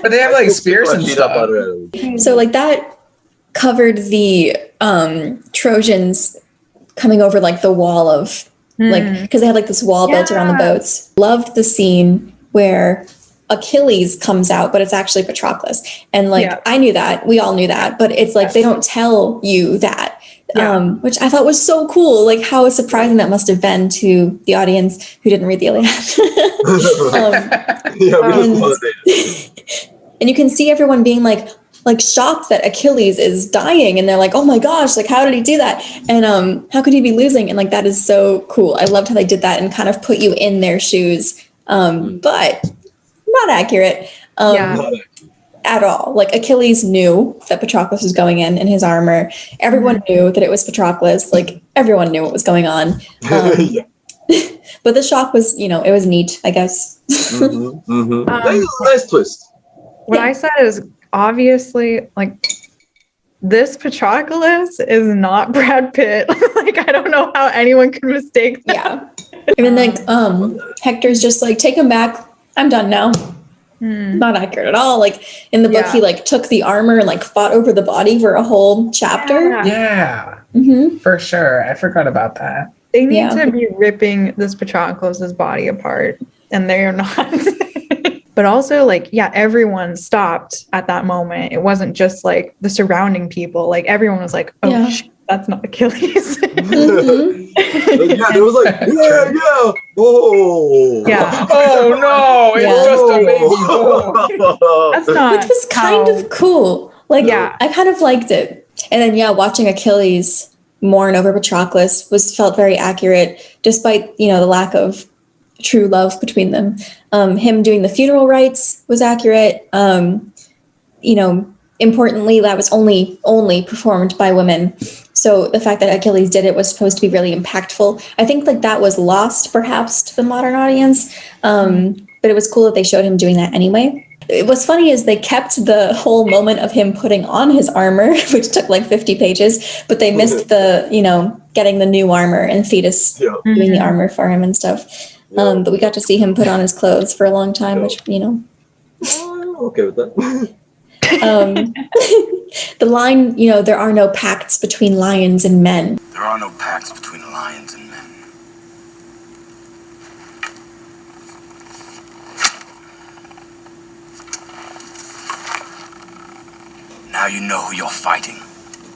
But they have like spears and stuff. So like that covered the Trojans coming over like the wall of like, because they had like this wall built around the boats. Loved the scene where Achilles comes out, but it's actually Patroclus. And like I knew that, we all knew that, but it's like they don't tell you that. Which I thought was so cool. Like how surprising that must have been to the audience who didn't read the Iliad. And you can see everyone being like shocked that Achilles is dying, and they're like, oh my gosh, like how did he do that? And how could he be losing? And like that is so cool. I loved how they did that and kind of put you in their shoes. But not accurate. At all. Like Achilles knew that Patroclus was going in his armor. Everyone knew that it was Patroclus. Like everyone knew what was going on. But the shock was, it was neat, I guess. Nice twist. What I said is obviously like this Patroclus is not Brad Pitt. Like I don't know how anyone could mistake that. Yeah. And then like Hector's just like, take him back. I'm done now. Not accurate at all. Like in the book, he like took the armor and like fought over the body for a whole chapter. Yeah. For sure. I forgot about that. They need to be ripping this Patroclus's body apart, and they're not. But also, like, everyone stopped at that moment. It wasn't just like the surrounding people. Like everyone was like, "Oh, shit, that's not Achilles." There was like, oh no, it's just a baby. That's not. Which was kind of cool. Like, I kind of liked it. And then, watching Achilles mourn over Patroclus felt very accurate, despite the lack of true love between them. Him doing the funeral rites was accurate. Importantly, that was only performed by women. So the fact that Achilles did it was supposed to be really impactful. I think like that was lost perhaps to the modern audience. But it was cool that they showed him doing that anyway. What's funny is they kept the whole moment of him putting on his armor, which took like 50 pages, but they missed the, getting the new armor and Thetis doing the armor for him and stuff. But we got to see him put on his clothes for a long time, which, I'm okay with that. The line, there are no pacts between lions and men. There are no pacts between lions and men. Now you know who you're fighting.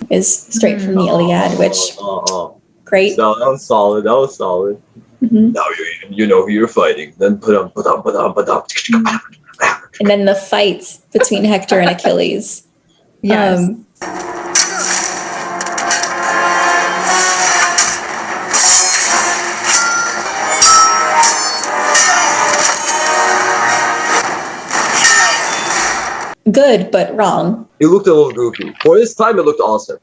Is straight from the Iliad, which great. So that was solid. Now you know who you're fighting. Then put on. And then the fight between Hector and Achilles. Yes. Good, but wrong. It looked a little goofy. For this time, it looked awesome.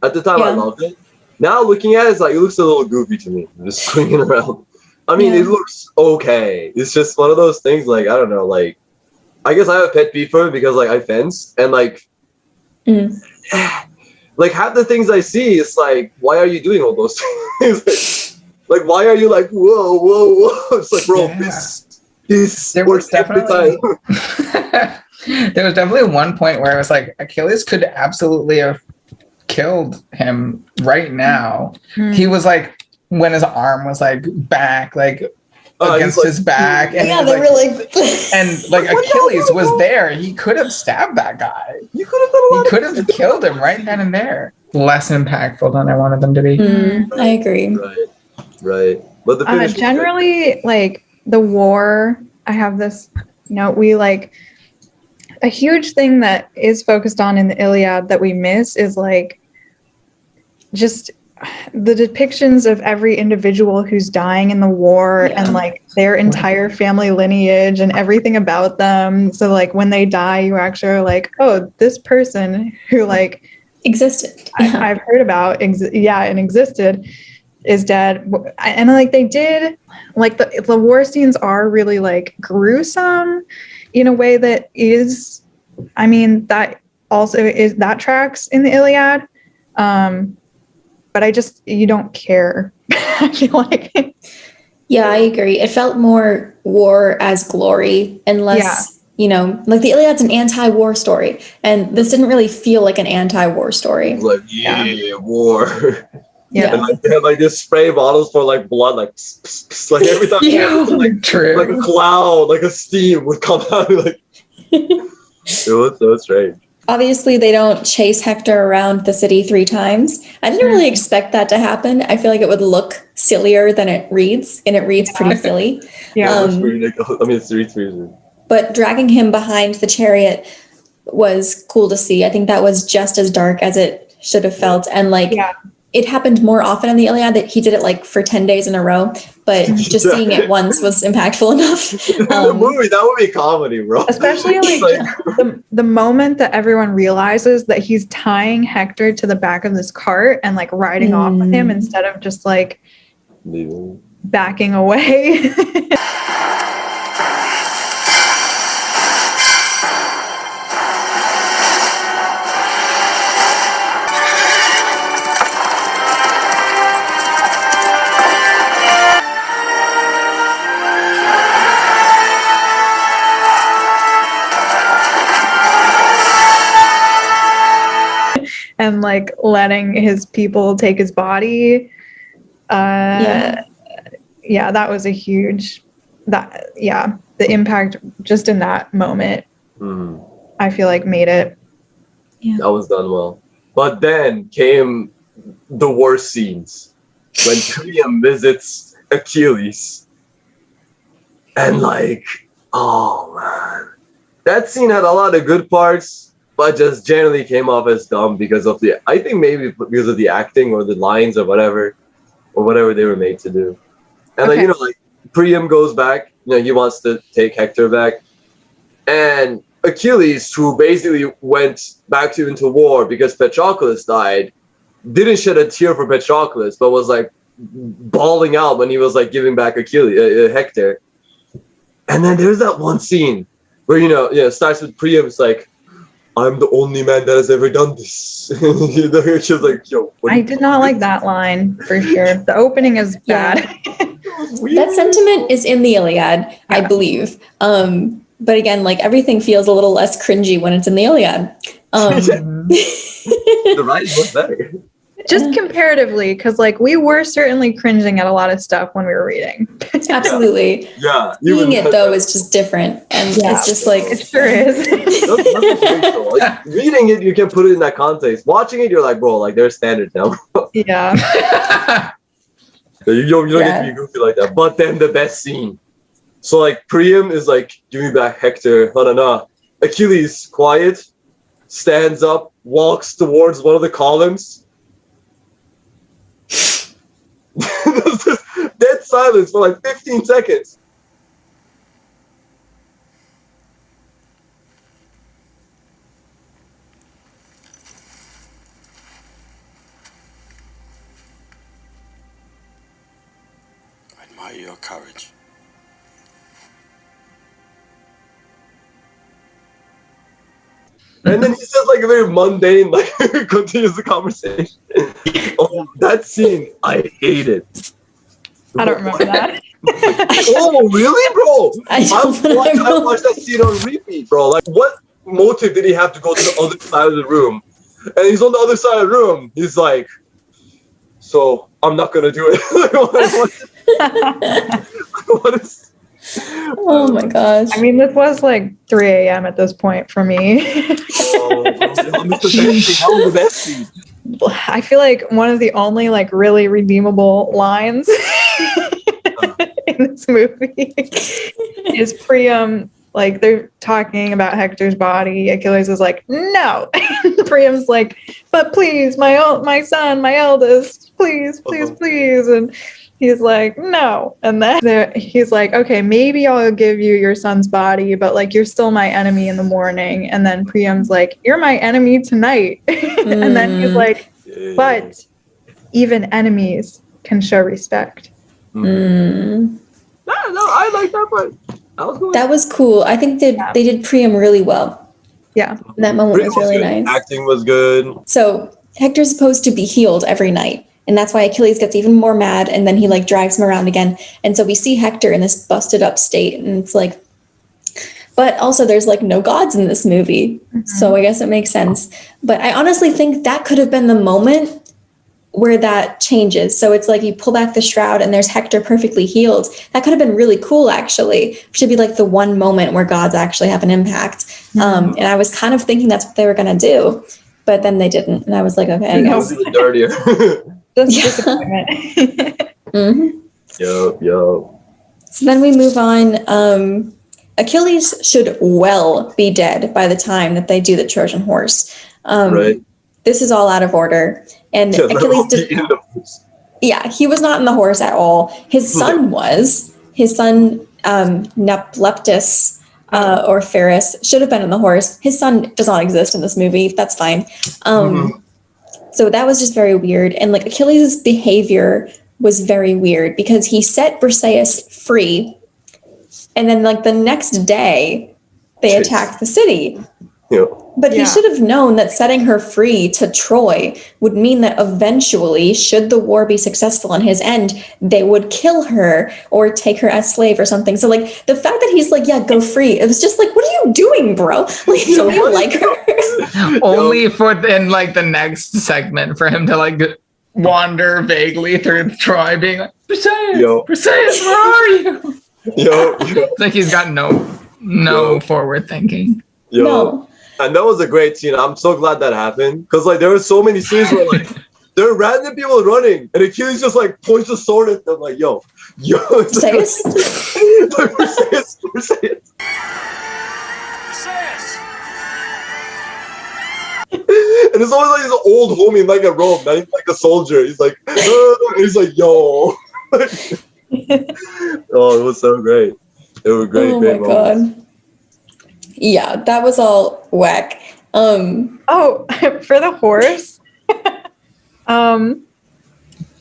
At the time, I loved it. Now looking at it, it's like it looks a little goofy to me. Just swinging around. I mean, it looks okay. It's just one of those things. Like I don't know. Like I guess I have a pet peeve for it because like I fence and like. Like half the things I see, it's like, why are you doing all those things? like, why are you like, whoa, whoa, whoa? It's like, bro, this there was definitely there was definitely one point where it was like Achilles could absolutely have killed him right now. He was like when his arm was like back, like against his back, and they were like, and like Achilles was there. He could have stabbed that guy. You could have done a lot. He could have killed him right then and there. Less impactful than I wanted them to be. I agree. Right. But the finish generally, like the war. I have this note. We like a huge thing that is focused on in the Iliad that we miss is like just the depictions of every individual who's dying in the war and like their entire family lineage and everything about them. So like when they die, you actually are like, oh, this person who like existed. I've heard about, and existed is dead. And like they did, like the war scenes are really like gruesome in a way that is, I mean, that also is, that tracks in the Iliad. But you don't care. I feel like. Yeah, I agree. It felt more war as glory and less, like the Iliad's an anti-war story. And this didn't really feel like an anti-war story. Like, war. Yeah. And like they had like this spray bottles for like blood, like like every time like a cloud, like a steam would come out. Like it was so strange. Obviously, they don't chase Hector around the city 3 times. I didn't really expect that to happen. I feel like it would look sillier than it reads, and it reads pretty silly. It's ridiculous. I mean, it's reason. But dragging him behind the chariot was cool to see. I think that was just as dark as it should have felt. And like, it happened more often in the Iliad that he did it like for 10 days in a row. But just seeing it once was impactful enough. The movie, that would be comedy, bro. Especially like the moment that everyone realizes that he's tying Hector to the back of this cart and like riding off with him instead of just like backing away. And like letting his people take his body. That was a huge, the impact just in that moment, I feel like made it. Yeah. That was done well. But then came the worst scenes when Priam visits Achilles. And like, oh man, that scene had a lot of good parts, but just generally came off as dumb because of I think maybe because of the acting or the lines or whatever they were made to do. And like, like Priam goes back, he wants to take Hector back. And Achilles, who basically went back into war because Patroclus died, didn't shed a tear for Patroclus, but was like bawling out when he was like giving back Hector. And then there's that one scene where, it starts with Priam, it's like, I'm the only man that has ever done this. She's like, yo. I did not like that line for sure. The opening is bad. That sentiment is in the Iliad, I believe. But again, like everything feels a little less cringy when it's in the Iliad. The writing was better. Just comparatively, because like we were certainly cringing at a lot of stuff when we were reading. Absolutely. Yeah. Seeing it though is just different. And it's just like it sure is. Like, reading it, you can put it in that context. Watching it, you're like, bro, like there's standards now. Yeah. You don't get to be goofy like that. But then the best scene. So like Priam is like, give me back Hector. No. Achilles, quiet, stands up, walks towards one of the columns. There's just dead silence for like 15 seconds. admire your courage. And then he says like a very mundane, like continues the conversation. Oh, that scene I hated. I don't remember that. Oh, really, bro? I watched that scene on repeat, bro. Like, what motive did he have to go to the other side of the room? And he's on the other side of the room. He's like, so I'm not gonna do it. What is? Oh my gosh. I mean, this was like 3 a.m. at this point for me. The best scene. I feel like one of the only like really redeemable lines in this movie is Priam. Like they're talking about Hector's body. Achilles is like, no. And Priam's like, but please, my son, my eldest, please. And he's like, no. And then he's like, okay, maybe I'll give you your son's body, but like you're still my enemy in the morning. And then Priam's like, you're my enemy tonight. And then he's like, but even enemies can show respect. No, I like that part. That was cool. I think they did Priam really well. Yeah. That moment was really nice. Acting was good. So Hector's supposed to be healed every night. And that's why Achilles gets even more mad. And then he like drives him around again. And so we see Hector in this busted up state. And it's like, but also there's like no gods in this movie. Mm-hmm. So I guess it makes sense. But I honestly think that could have been the moment where that changes. So it's like you pull back the shroud and there's Hector perfectly healed. That could have been really cool, actually. It should be like the one moment where gods actually have an impact. And I was kind of thinking that's what they were going to do, but then they didn't. And I was like, okay, I guess. Even dirtier. Disappointment. Yo. So then we move on. Achilles should well be dead by the time that they do the Trojan horse. Right. This is all out of order. And Achilles did. Yeah, he was not in the horse at all. His son was. His son, Nepleptus or Ferris, should have been in the horse. His son does not exist in this movie. That's fine. So that was just very weird. And like Achilles' behavior was very weird because he set Briseis free. And then like the next day, they attacked the city. Yeah. But he should have known that setting her free to Troy would mean that eventually, should the war be successful on his end, they would kill her or take her as slave or something. So like the fact that he's like, yeah, go free. It was just like, what are you doing, bro? Like, don't you like her? Only for in like the next segment for him to like wander vaguely through Troy being like, Briseis, where are you? It's like he's got no forward thinking. No. And that was a great scene. I'm so glad that happened. Because like there were so many scenes where like there are random people running and Achilles just like points a sword at them like, yo. Briseis? Briseis. And it's always like this old homie in like a robe, not even like a soldier. He's like, he's like, yo. Oh, it was so great. It was great. Oh great my moments. God. Yeah, that was all whack. Oh, for the horse.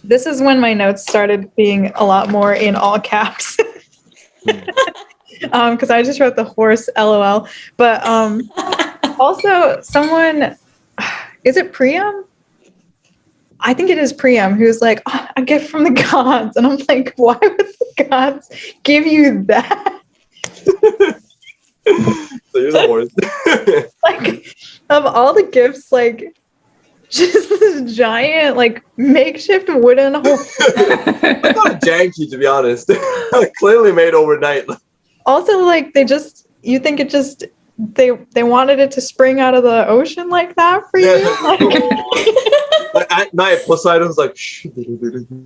This is when my notes started being a lot more in all caps. Because I just wrote the horse, LOL. But also someone, is it Priam? I think it is Priam who's like, oh, a gift from the gods. And I'm like, why would the gods give you that? So here's a horse. Like, of all the gifts, like, just this giant, like, makeshift wooden horse. I thought it janky, to be honest. Clearly made overnight. Also, like, you think it just, they wanted it to spring out of the ocean like that for you? Like at night, Poseidon's like, shh. The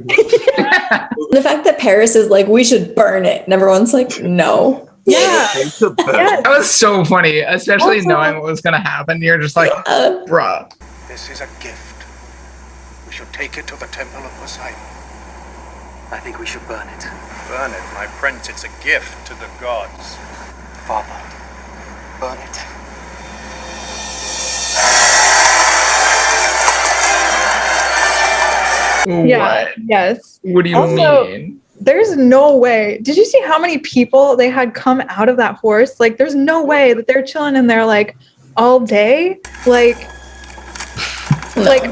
fact that Paris is like, we should burn it. And everyone's like, no. Yeah. That was so funny, especially knowing what was going to happen. You're just like, bruh. This is a gift. We should take it to the temple of Poseidon. I think we should burn it. Burn it, my prince. It's a gift to the gods. Father, burn it. Yeah. Yes. What do you Also, mean? There's no way. Did you see how many people they had come out of that horse? Like, there's no way that they're chilling in there like all day. Like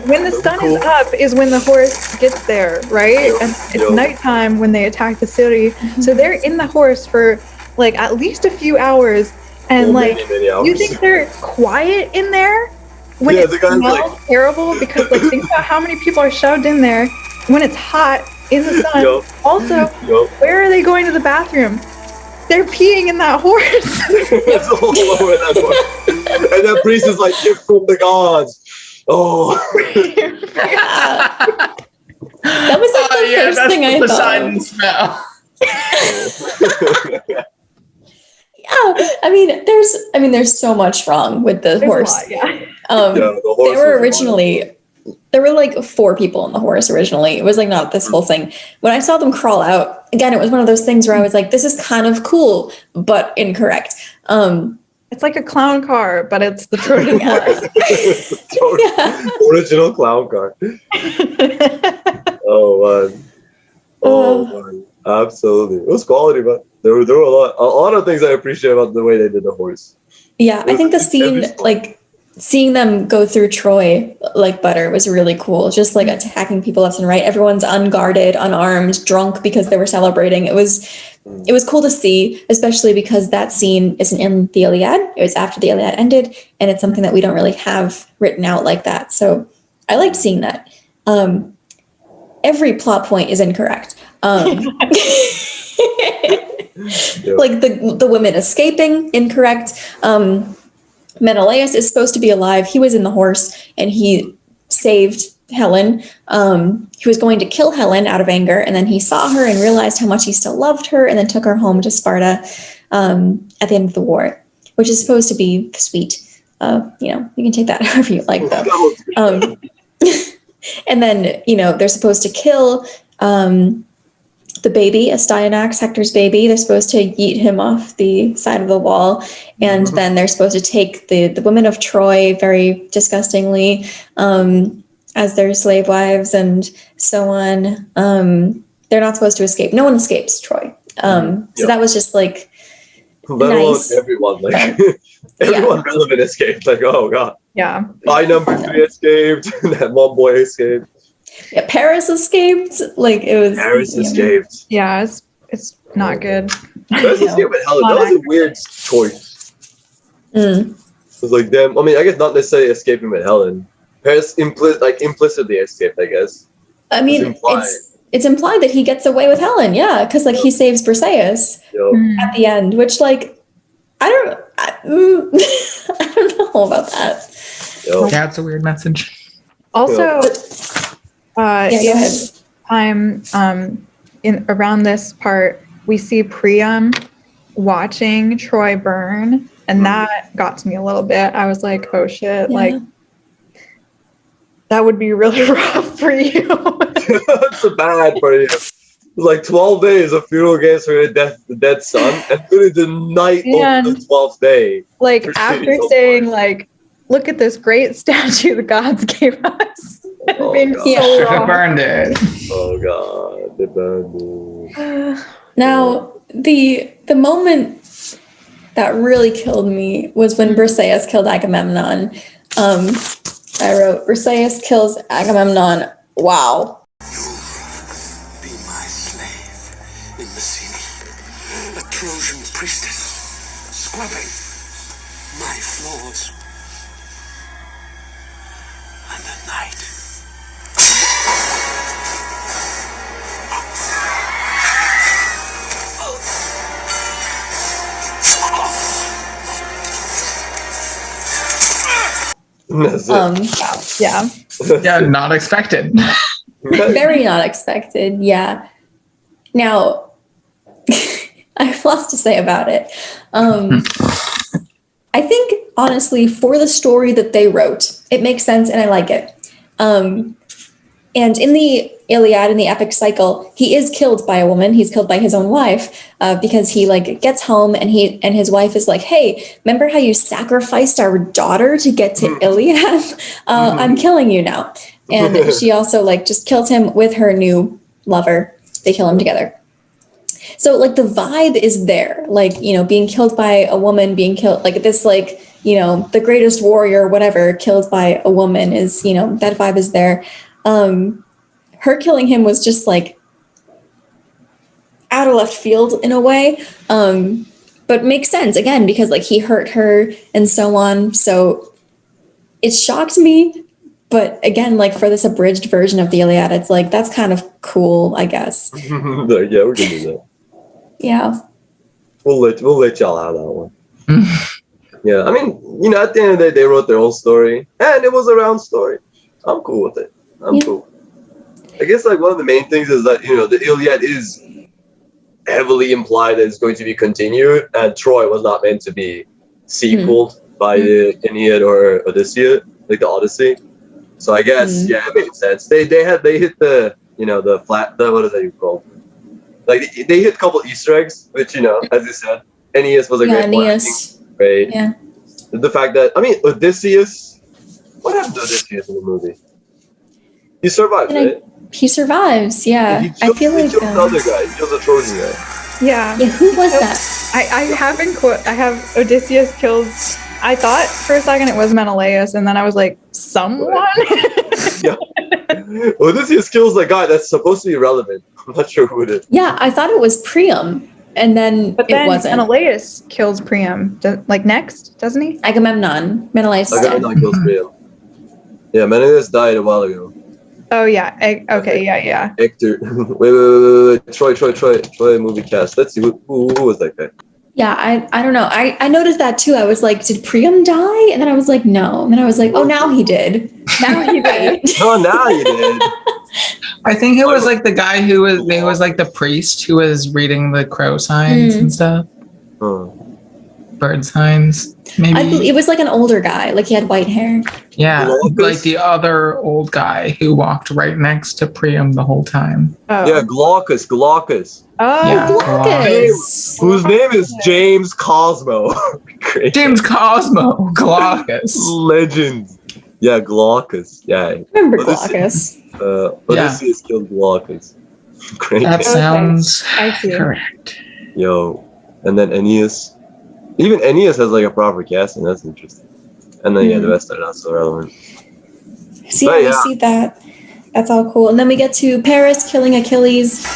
when the sun is up is when the horse gets there, right? And it's nighttime when they attack the city. So they're in the horse for like at least a few hours. And many hours. You think they're quiet in there when it smells terrible? Because like think about how many people are shoved in there when it's hot in the sun. Also, where are they going to the bathroom? They're peeing in that horse. It's all over that horse. And then priest is like, gift from the gods. Oh. That was like the first thing I Poseidon thought. smell. Yeah, there's so much wrong with the horse. A lot, yeah. The horse there were like 4 people in the horse originally. It was like not this whole thing. When I saw them crawl out, again, it was one of those things where I was like, this is kind of cool, but incorrect. It's like a clown car, but it's the Trojan horse. Original clown car. Oh man. Absolutely. It was quality, but there were a lot of things I appreciate about the way they did the horse. Yeah, I think the scene, like seeing them go through Troy like butter was really cool. Just like attacking people left and right. Everyone's unguarded, unarmed, drunk because they were celebrating. It was cool to see, especially because that scene isn't in the Iliad. It was after the Iliad ended, and it's something that we don't really have written out like that. So I liked seeing that. Every plot point is incorrect. Like the women escaping, incorrect. Menelaus is supposed to be alive. He was in the horse and he saved Helen. He was going to kill Helen out of anger, and then he saw her and realized how much he still loved her, and then took her home to Sparta at the end of the war, which is supposed to be sweet. You can take that however you like, though. And then, they're supposed to kill the baby, Astyanax, Hector's baby. They're supposed to yeet him off the side of the wall. And then they're supposed to take the women of Troy very disgustingly as their slave wives and so on. They're not supposed to escape. No one escapes Troy. So that was just like nice. Everyone, everyone relevant escaped. Like, oh god. Yeah. My number 3 escaped. That one boy escaped. Yeah, Paris escaped. Like it was. Paris escaped. Yeah, it's not good. Paris escaped with Helen. That was a weird choice. It was like them. I mean, I guess not necessarily escaping with Helen. Paris implicitly escaped, I guess. I mean, it's implied that he gets away with Helen. Yeah, because he saves Briseis at the end, which I don't know about that. Yeah, it's a weird message. Also, go ahead. In around this part, we see Priam watching Troy burn, and that got to me a little bit. I was like, oh shit, that would be really rough for you. That's bad for you. Like 12 days of funeral games for the dead son, and really the night of the 12th day. Like after saying, look at this great statue the gods gave us. Being so wrong. Burned it. Oh god, they burned it. Now the moment that really killed me was when Briseis killed Agamemnon. I wrote, Briseis kills Agamemnon. Wow. Be my slave in the city. A Trojan priestess, scrubbing my floors. And at night. Yeah, not expected. Very not expected, yeah. Now, I have lots to say about it. I think, honestly, for the story that they wrote, it makes sense and I like it. And in the Iliad, in the epic cycle, he is killed by a woman. He's killed by his own wife because he gets home and his wife is like, hey, remember how you sacrificed our daughter to get to Iliad? I'm killing you now. And she also like just kills him with her new lover. They kill him together. So like the vibe is there, like, you know, being killed by a woman, being killed like this, like, you know, the greatest warrior, whatever, killed by a woman is, you know, that vibe is there. Her killing him was just like out of left field in a way. But makes sense again, because like he hurt her and so on. So it shocked me. But again, like for this abridged version of the Iliad, it's like, that's kind of cool, I guess. Yeah, we're gonna do that. Yeah. We'll let y'all have that one. Yeah, I mean, you know, at the end of the day, they wrote their own story, and it was a round story. I'm cool with it. I'm cool. I guess like one of the main things is that, you know, the Iliad is heavily implied that it's going to be continued, and Troy was not meant to be sequeled by the Iliad or Odysseus, like the Odyssey. So I guess yeah, it made sense. They hit the, you know, the what is that called? Like they hit a couple Easter eggs, which, you know, as you said, Aeneas was a great Aeneas. one. Right? Yeah. The fact that, I mean, Odysseus, what happened to Odysseus in the movie? He survived, right? He survives, yeah. I feel like he killed the other guy. He killed the Trojan guy. Yeah. Yeah, who was that? I have Odysseus kills. I thought for a second it was Menelaus, and then I was like, someone? Yeah. Odysseus kills the guy that's supposed to be relevant. I'm not sure who it is. Yeah, I thought it was Priam, and then it wasn't. Menelaus kills Priam, like next, doesn't he? Agamemnon. Menelaus is dead. Agamemnon kills Priam. Yeah, Menelaus died a while ago. Oh yeah. Okay. Yeah. Hector. Wait. Troy movie cast. Let's see who was that guy. Yeah, I don't know. I noticed that too. I was like, did Priam die? And then I was like, no. And then I was like, oh, now he did. Now he did. Oh, now he did. I think it was like the guy who was like the priest who was reading the crow signs and stuff. Bird signs, maybe. It was like an older guy. Like he had white hair. Yeah, Glaucus? like the other old guy who walked right next to Priam the whole time. Oh. Yeah, Glaucus. Oh, Yeah, Glaucus. Whose name is James Cosmo. Great. James Cosmo, Glaucus. Legend. Yeah, Glaucus. Yeah. I remember Glaucus. Odysseus killed Glaucus. Great. That sounds I see. correct. Yo. And then Aeneas. Even Aeneas has like a proper casting. That's interesting. And then, yeah, the rest are not so relevant. See, I see that. That's all cool. And then we get to Paris killing Achilles.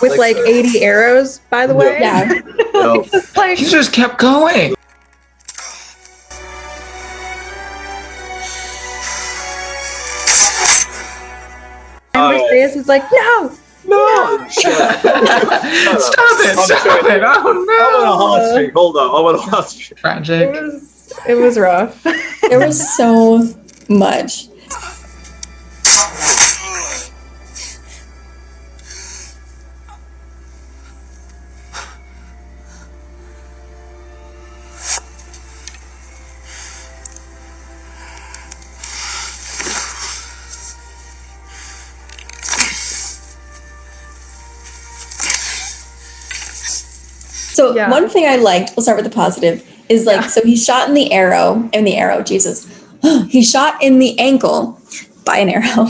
With like 80 arrows, by the way. Yeah. Yo. It's like, He just kept going. and Briseis is like, no. No! Stop Stop it! Oh no! I'm on a hot streak. Hold on. I'm on a hot streak. Tragic. It was rough. There was so much. So one thing I liked, we'll start with the positive, is like, so he shot in the arrow, Jesus. He shot in the ankle by an arrow,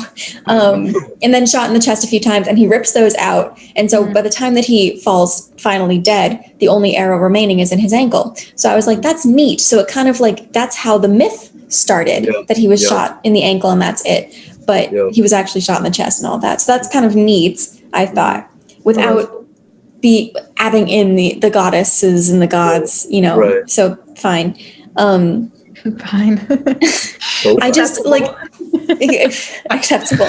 and then shot in the chest a few times, and he rips those out. And so by the time that he falls finally dead, the only arrow remaining is in his ankle. So I was like, that's neat. So it kind of like, that's how the myth started, that he was shot in the ankle and that's it. But he was actually shot in the chest and all that. So that's kind of neat, I thought, without adding in the goddesses and the gods, you know. Right. So fine. Fine. I just like acceptable.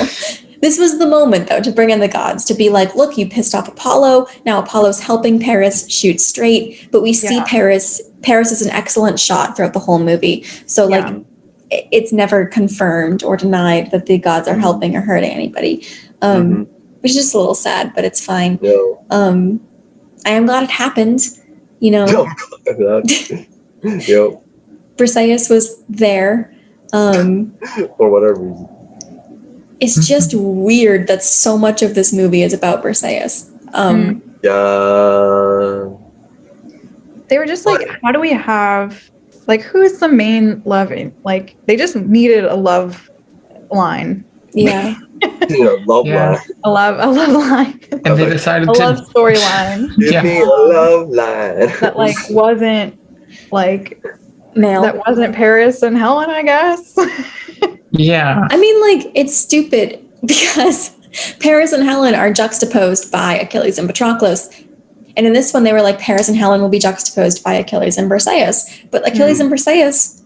This was the moment though to bring in the gods, to be like, look, you pissed off Apollo. Now Apollo's helping Paris shoot straight, but we see Paris is an excellent shot throughout the whole movie. So like it's never confirmed or denied that the gods are helping or hurting anybody. Which is just a little sad, but it's fine. I am glad it happened. You know, Yep. Briseis was there. For whatever reason. It's just weird that so much of this movie is about Briseis. Yeah. They were just like, how do we have, like, who's the main love? Like, they just needed a love line. Yeah. Love line. A love line. And they decided a love storyline. Give me a love line. That like wasn't like male. That wasn't Paris and Helen, I guess. Yeah. I mean, like, it's stupid because Paris and Helen are juxtaposed by Achilles and Patroclus. And in this one, they were like, Paris and Helen will be juxtaposed by Achilles and Versailles. But Achilles and Versailles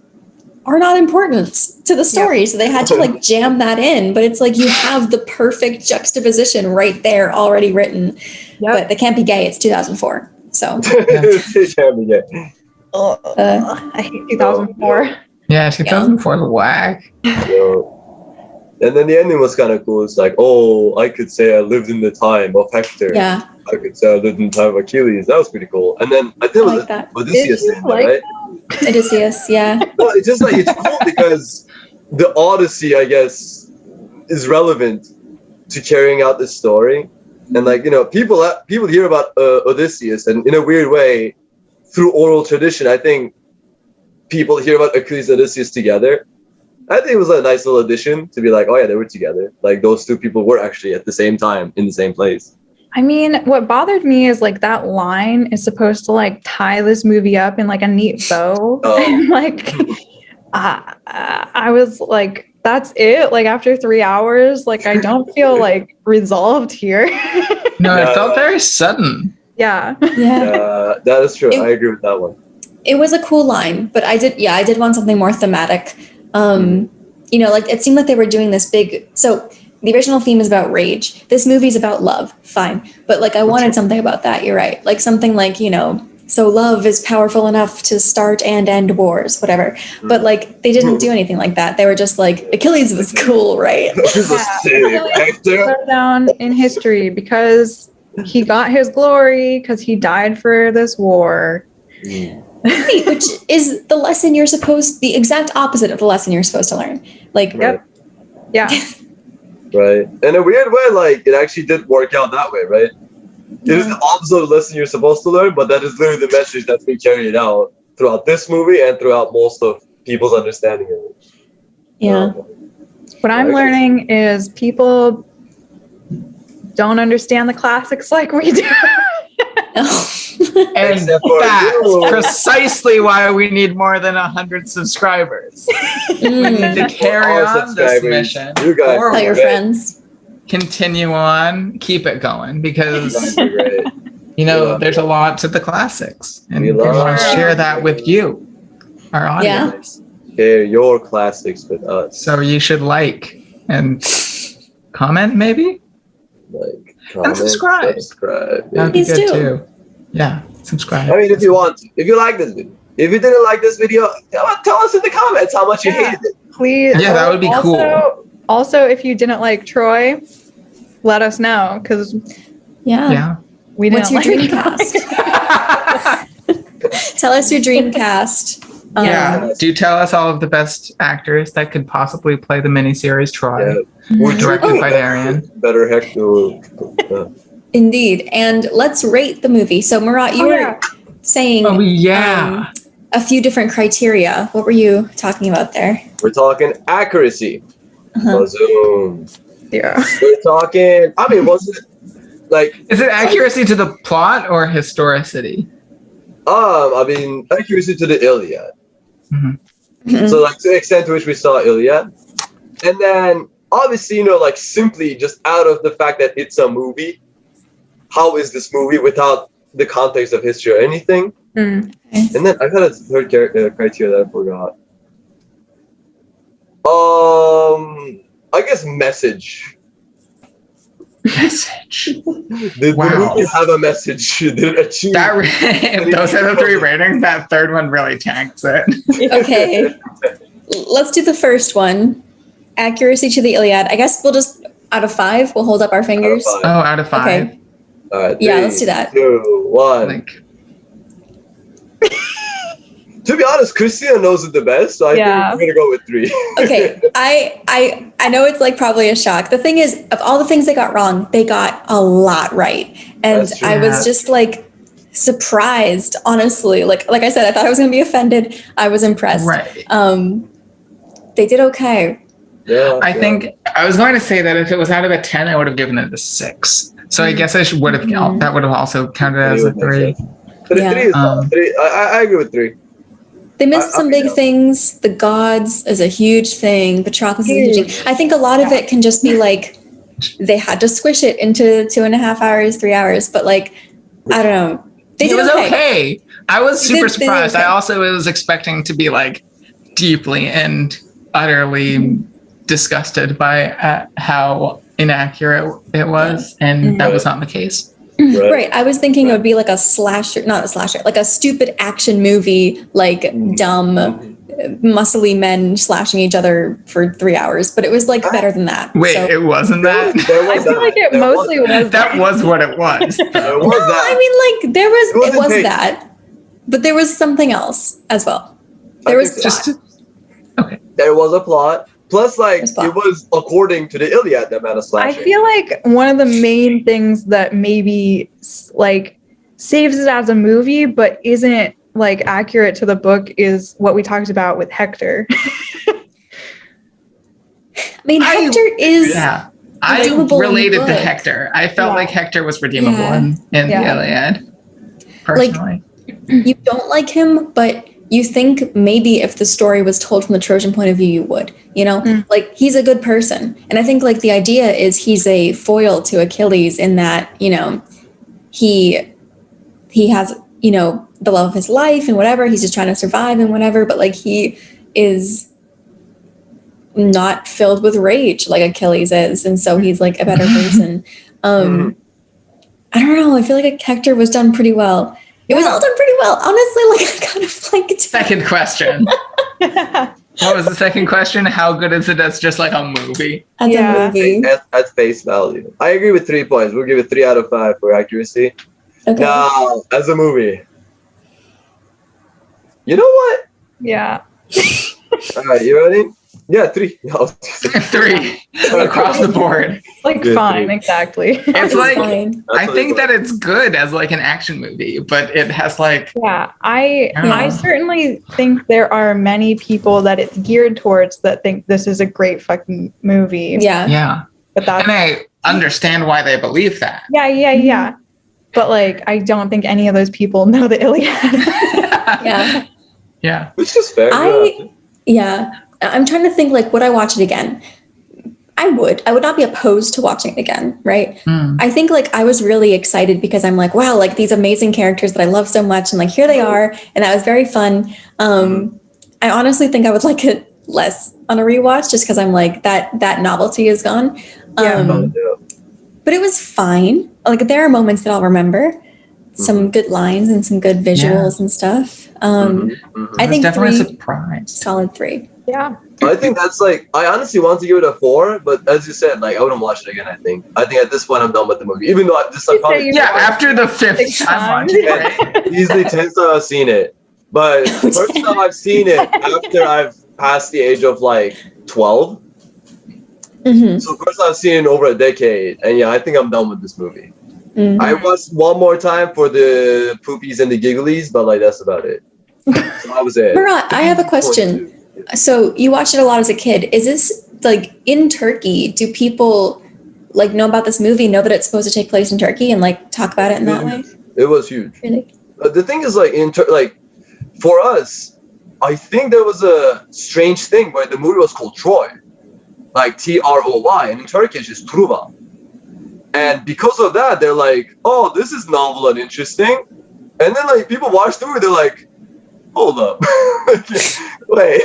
are not important to the story. So they had to like jam that in. But it's like you have the perfect juxtaposition right there already written. But they can't be gay. It's 2004. So. They can't be gay. I hate 2004. Yeah, 2004 is whack. And then the ending was kind of cool. It's like, oh, I could say I lived in the time of Hector. Yeah. I could say I lived in the time of Achilles. That was pretty cool. And then I think it was Odysseus in there, right? Odysseus, yeah. No, it's just like, it's cool because the Odyssey, I guess, is relevant to carrying out this story. And like, you know, people hear about Odysseus, and in a weird way, through oral tradition, I think people hear about Achilles and Odysseus together. I think it was a nice little addition to be like, oh yeah, they were together. Like those two people were actually at the same time in the same place. I mean, what bothered me is like that line is supposed to like tie this movie up in like a neat bow. And like, I was like, that's it. Like after 3 hours, like I don't feel like resolved here. No, it felt very sudden. Yeah. That is true. I agree with that one. It was a cool line, but I did want something more thematic. You know, like it seemed like they were doing this big, so the original theme is about rage. This movie's about love. Fine. But like, I wanted something about that. You're right. Like something like, you know, so love is powerful enough to start and end wars, whatever. But like, they didn't do anything like that. They were just like, Achilles was cool, right? Go down in history because he got his glory because he died for this war. Which is the lesson the exact opposite of the lesson you're supposed to learn. Like, yeah. Right. In a weird way, like it actually did work out that way, right? It is the opposite of the lesson you're supposed to learn, but that is literally the message that's been carried out throughout this movie and throughout most of people's understanding of it. Yeah. What I'm learning is people don't understand the classics like we do. And that's precisely why we need more than 100 subscribers. We need to carry on this mission. You guys tell your friends. Continue on, keep it going, because you know there's a lot to the classics, and we want to share that with you, our audience. Share your classics with us. So you should like and comment, maybe, comment, and subscribe. That'd be good too. Yeah, subscribe. I mean, if you want to, if you like this video, if you didn't like this video, tell us in the comments how much you hated it. Please. Yeah, that would be cool. Also, if you didn't like Troy, let us know because we didn't. What's your dream cast? Tell us your dream cast. Do tell us all of the best actors that could possibly play the miniseries Troy. Directed by Darian. Better Hector. Indeed. And let's rate the movie. So Murat, you were saying a few different criteria. What were you talking about there? We're talking accuracy. Zoom. Yeah. We're talking, I mean, was it like... Is it accuracy to the plot or historicity? I mean, accuracy to the Iliad. So like to the extent to which we saw Iliad. And then obviously, you know, like simply just out of the fact that it's a movie, how is this movie without the context of history or anything? And then I had a third criteria that I forgot. I guess message. Message. Did the movie have a message? Did it achieve that? Those are the 3 ratings. That third one really tanks it. Okay. Let's do the first one. Accuracy to the Iliad. I guess we'll just, out of 5, we'll hold up our fingers. Out of 5. Okay. All right. Yeah, let's do that. 2, 1. To be honest, Christina knows it the best, so I think we're gonna go with 3. Okay, I know it's like probably a shock. The thing is, of all the things they got wrong, they got a lot right, and I was just like surprised, honestly. Like I said, I thought I was gonna be offended. I was impressed. Right. They did okay. Yeah. I think I was going to say that if it was out of a 10, I would have given it a 6. So I guess I would have that would have also counted as a 3. But a 3 is not 3. I agree with 3. They missed some big things. The gods is a huge thing. Patroclus is a huge thing. I think a lot of it can just be like they had to squish it into 2.5 hours, 3 hours. But like, I don't know. They did okay. I was super surprised. They did okay. I also was expecting to be like deeply and utterly disgusted by how inaccurate it was, and that was not the case. Right. I was thinking it would be like a slasher, not a slasher, like a stupid action movie, like dumb, muscly men slashing each other for 3 hours. But it was like better than that. Wait, it wasn't that? I feel like it mostly was. That was what it was. I mean, like it was that, but there was something else as well. There was just okay. There was a plot. Plus, like, it was according to the Iliad, the amount of slashing. I feel like one of the main things that maybe, like, saves it as a movie, but isn't, like, accurate to the book is what we talked about with Hector. I mean, Hector is... Yeah. I related to Hector. I felt like Hector was redeemable in the Iliad, personally. Like, you don't like him, but... you think maybe if the story was told from the Trojan point of view, you would, you know, like he's a good person. And I think like the idea is he's a foil to Achilles in that, you know, he has, you know, the love of his life and whatever, he's just trying to survive and whatever, but like he is not filled with rage like Achilles is. And so he's like a better person. I don't know. I feel like Hector was done pretty well. It was all done pretty well. Honestly, like I kind of liked. Second question. What was the second question? How good is it as just like a movie? As a movie. At face value. I agree with 3 points. We'll give it 3 out of 5 for accuracy. Okay. Now, as a movie. You know what? Yeah. All right, you ready? Yeah, 3. No, 3 across the board. Like fine, exactly. It's like I think that it's good as like an action movie, but it has like I certainly think there are many people that it's geared towards that think this is a great fucking movie. Yeah. But that's, and I understand why they believe that. Yeah. But like I don't think any of those people know the Iliad. Yeah. Which is fair. I'm trying to think, like, would I watch it again? I would not be opposed to watching it again, right? I think, like, I was really excited because I'm like, wow, like, these amazing characters that I love so much, and, like, here they are, and that was very fun. I honestly think I would like it less on a rewatch just because I'm like, that novelty is gone. But it was fine. Like, there are moments that I'll remember. Some good lines and some good visuals and stuff. I think definitely a surprise. Solid 3. Yeah. I think that's like, I honestly want to give it a 4, but as you said, like I wouldn't watch it again. I think at this point I'm done with the movie, even though after the 5th time easily 10th time I've seen it, but first time I've seen it after I've passed the age of like 12. So first time I've seen it in over a decade, and I think I'm done with this movie. I watched one more time for the poopies and the gigglies, but like that's about it. So that was it. Murat, I have a question. So you watched it a lot as a kid. Is this like in Turkey? Do people like know about this movie? Know that it's supposed to take place in Turkey and like talk about it in that way? It was huge. Really? The thing is, like like for us, I think there was a strange thing where the movie was called Troy, like Troy, and in Turkish it's Truva. And because of that, they're like, "Oh, this is novel and interesting." And then like people watch the movie, they're like, "Hold up, wait,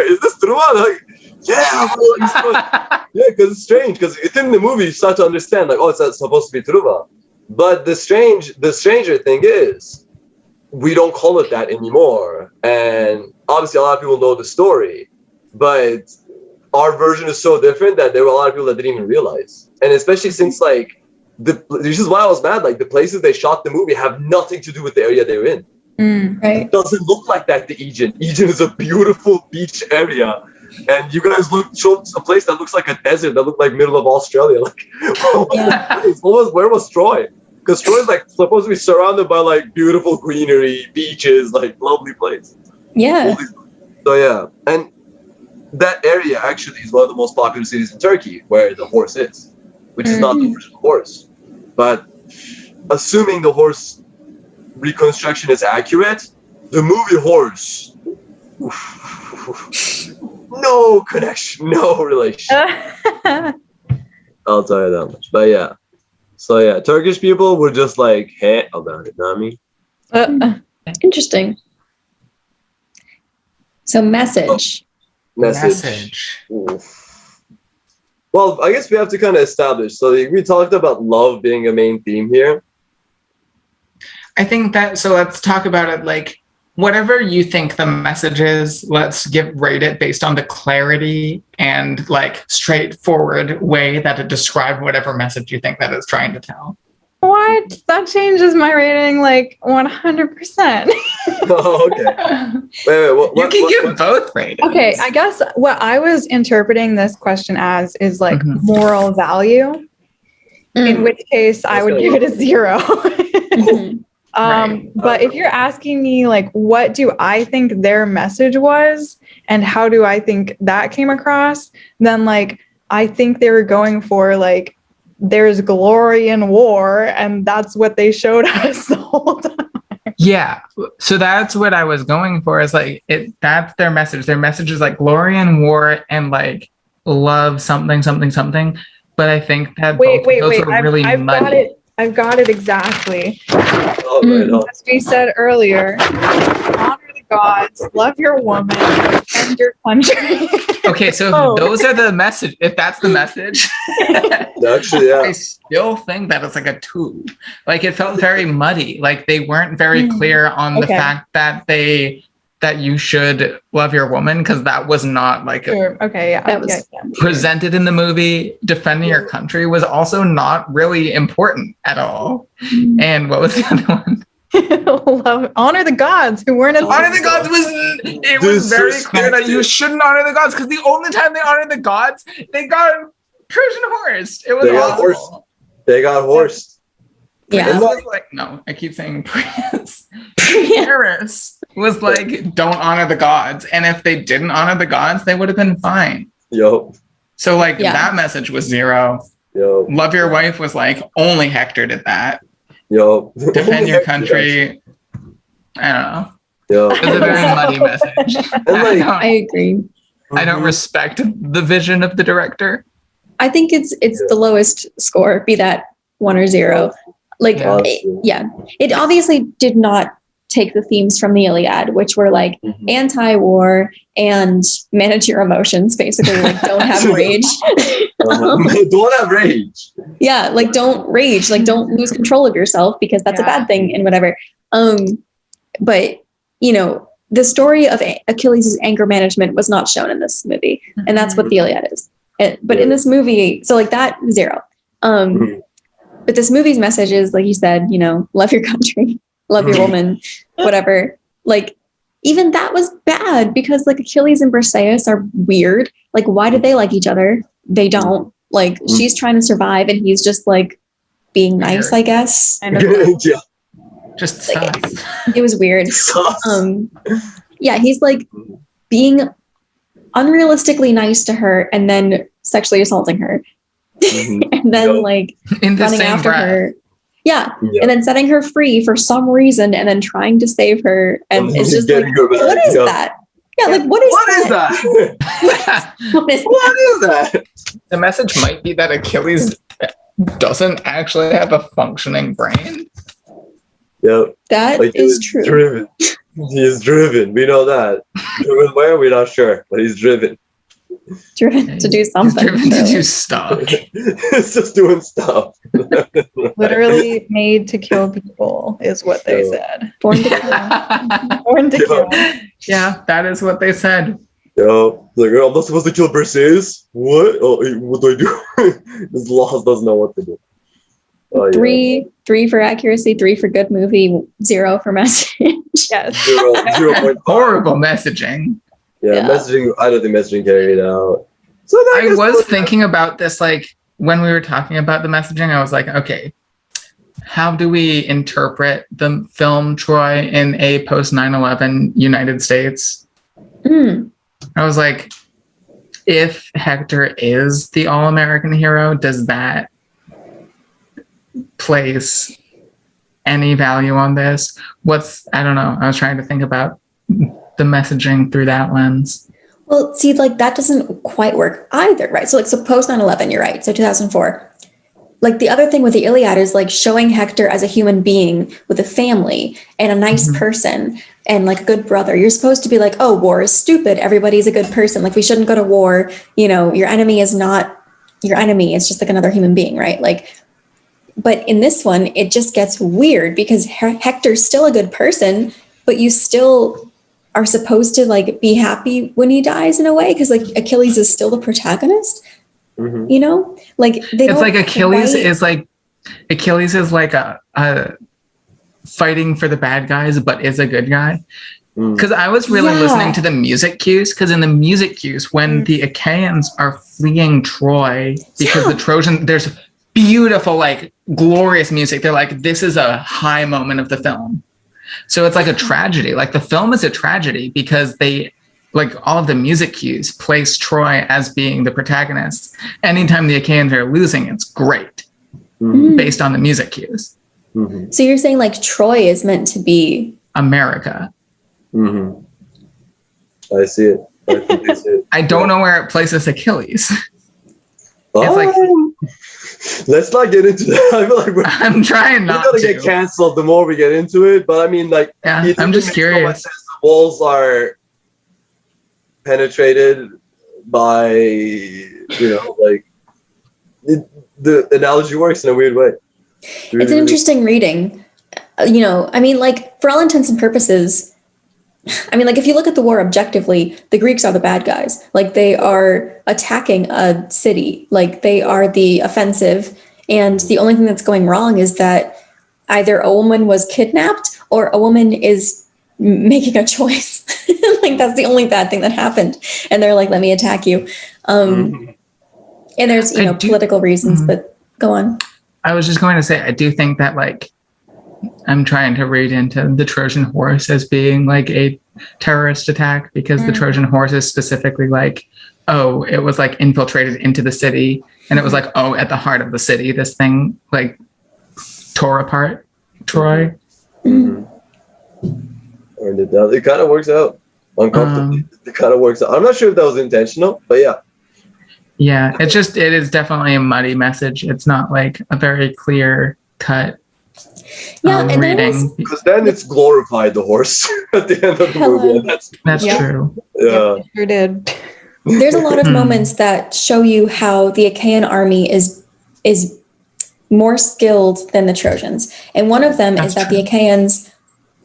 is this true?" Like, because it's strange. Because within the movie, you start to understand, like, oh, it's supposed to be truva. But the stranger thing is, we don't call it that anymore. And obviously, a lot of people know the story, but our version is so different that there were a lot of people that didn't even realize. And especially since like this is why I was mad. Like the places they shot the movie have nothing to do with the area they're in. Right. It doesn't look like that. The Aegean is a beautiful beach area, and you guys showed a place that looks like a desert that looked like middle of Australia. Like, where was Troy? Because Troy is like supposed to be surrounded by like beautiful greenery, beaches, like lovely place. Yeah. So yeah, and that area actually is one of the most popular cities in Turkey, where the horse is, which is not the original horse. But assuming the horse reconstruction is accurate, the movie horse, no connection, no relation. I'll tell you that much. But yeah, so yeah, Turkish people were just like, hey, about it, not me. Interesting. So message. Oof. Well, I guess we have to kind of establish. So we talked about love being a main theme here. I think that, so let's talk about it like, whatever you think the message is, let's rate it based on the clarity and like straightforward way that it described whatever message you think that it's trying to tell. What? That changes my rating like 100%. Oh, okay. Wait, you can give both ratings. Okay, I guess what I was interpreting this question as is like moral value, in which case I would give it a 0. But if you're asking me like, what do I think their message was and how do I think that came across, then like, I think they were going for like, there's glory in war, and that's what they showed us the whole time. Yeah, so that's what I was going for, is like, that's their message. Their message is like glory in war and like love something. But I think that those are really muddy. I've got it exactly. Right. As we said earlier, honor the gods, love your woman, and your country. Okay, so if those are the message, if that's the message, actually, yeah. I still think that it's like a 2. Like it felt very muddy. Like they weren't very clear on the fact that that you should love your woman, because that was not like that was presented in the movie. Defending your country was also not really important at all. And what was the other one? Honor the gods who weren't honor the gods was very clear that you shouldn't honor the gods, because the only time they honored the gods, they got Trojan horse. It was awful. They got horsed. Yeah. It was like, no, I keep saying Paris was like, don't honor the gods. And if they didn't honor the gods, they would have been fine. Yup. So like that message was 0. Yup. Love your wife was like, only Hector did that. Yup. Defend your country. I don't know. Yup. It was a very muddy message. I agree. I don't respect the vision of the director. I think it's the lowest score, be that 1 or 0. Like, it obviously did not take the themes from the Iliad, which were like anti-war and manage your emotions, basically, like don't have rage. Don't have rage. Yeah, like don't rage, like don't lose control of yourself, because that's a bad thing and whatever. But you know, the story of Achilles' anger management was not shown in this movie, and that's what the Iliad is. But in this movie, so like that 0. But this movie's message is, like you said, you know, love your country, love your woman, whatever. Like, even that was bad, because like Achilles and Briseis are weird. Like, why did they like each other? They don't. Like, she's trying to survive and he's just like being nice, I guess. Just like, it was weird. Yeah, he's like being unrealistically nice to her and then sexually assaulting her. And then like in the running same after breath. her. Yeah. And then setting her free for some reason and then trying to save her. And it's just like, what is that? Yeah, like what is that? What is that? The message might be that Achilles doesn't actually have a functioning brain. Yep. That like, is true. Driven. He is driven. We know that. Driven where? We're not sure, but he's driven. Driven to do something. He's driven to do stuff. It's just doing stuff. Literally made to kill people is what they said. Born to kill. Born to kill. Yeah, that is what they said. Yo, like, I'm not supposed to kill Briseis. What? Oh, what do I do? This law doesn't know what to do. Oh, yeah. Three for accuracy, 3 for good movie, 0 for message. Yes. 0.5. Horrible messaging. Yeah, messaging. I don't think messaging carried out. So I was thinking about this, like when we were talking about the messaging, I was like, okay, how do we interpret the film Troy in a post 9/11 United States? I was like, if Hector is the all-American hero, does that place any value on this? I don't know. I was trying to think about the messaging through that lens. Well, see, like that doesn't quite work either, right? So post 9/11, you're right. So 2004. Like the other thing with the Iliad is like showing Hector as a human being with a family and a nice person and like a good brother. You're supposed to be like, oh, war is stupid. Everybody's a good person. Like we shouldn't go to war. You know, your enemy is not your enemy. It's just like another human being, right? Like, but in this one, it just gets weird because Hector's still a good person, but you still are supposed to like be happy when he dies in a way because like Achilles is still the protagonist. You know, like it's like Achilles is like a fighting for the bad guys, but is a good guy. Because I was really listening to the music cues. Because in the music cues, when the Achaeans are fleeing Troy, because the Trojan, there's beautiful, like glorious music. They're like, this is a high moment of the film. So it's like a tragedy. Like the film is a tragedy because they. Like all of the music cues place Troy as being the protagonist. Anytime the Achaeans are losing, it's great based on the music cues. So you're saying like Troy is meant to be America. I see it. I think I see it. I don't know where it places Achilles. It's like, let's not get into that. I feel like I'm trying not we're gonna to get canceled the more we get into it. But I mean, like, I'm just curious. The walls are penetrated by, like the analogy works in a weird way. It's an interesting reading. I mean, like for all intents and purposes, I mean, like if you look at the war objectively, the Greeks are the bad guys. Like they are attacking a city, like they are the offensive. And the only thing that's going wrong is that either a woman was kidnapped or a woman is making a choice. Like that's the only bad thing that happened. And they're like, let me attack you. And there's, political reasons, but go on. I was just going to say, I do think that like, I'm trying to read into the Trojan horse as being like a terrorist attack because the Trojan horse is specifically like, oh, it was like infiltrated into the city. And it was like, oh, at the heart of the city, this thing like tore apart Troy. Or it kind of works out uncomfortably. It kind of works out. I'm not sure if that was intentional, but yeah. Yeah, it is definitely a muddy message. It's not like a very clear cut reading. Because then it's glorified the horse at the end of the movie. And that's true. Yeah. It sure did. There's a lot of moments that show you how the Achaean army is more skilled than the Trojans. And one of them is that the Achaeans,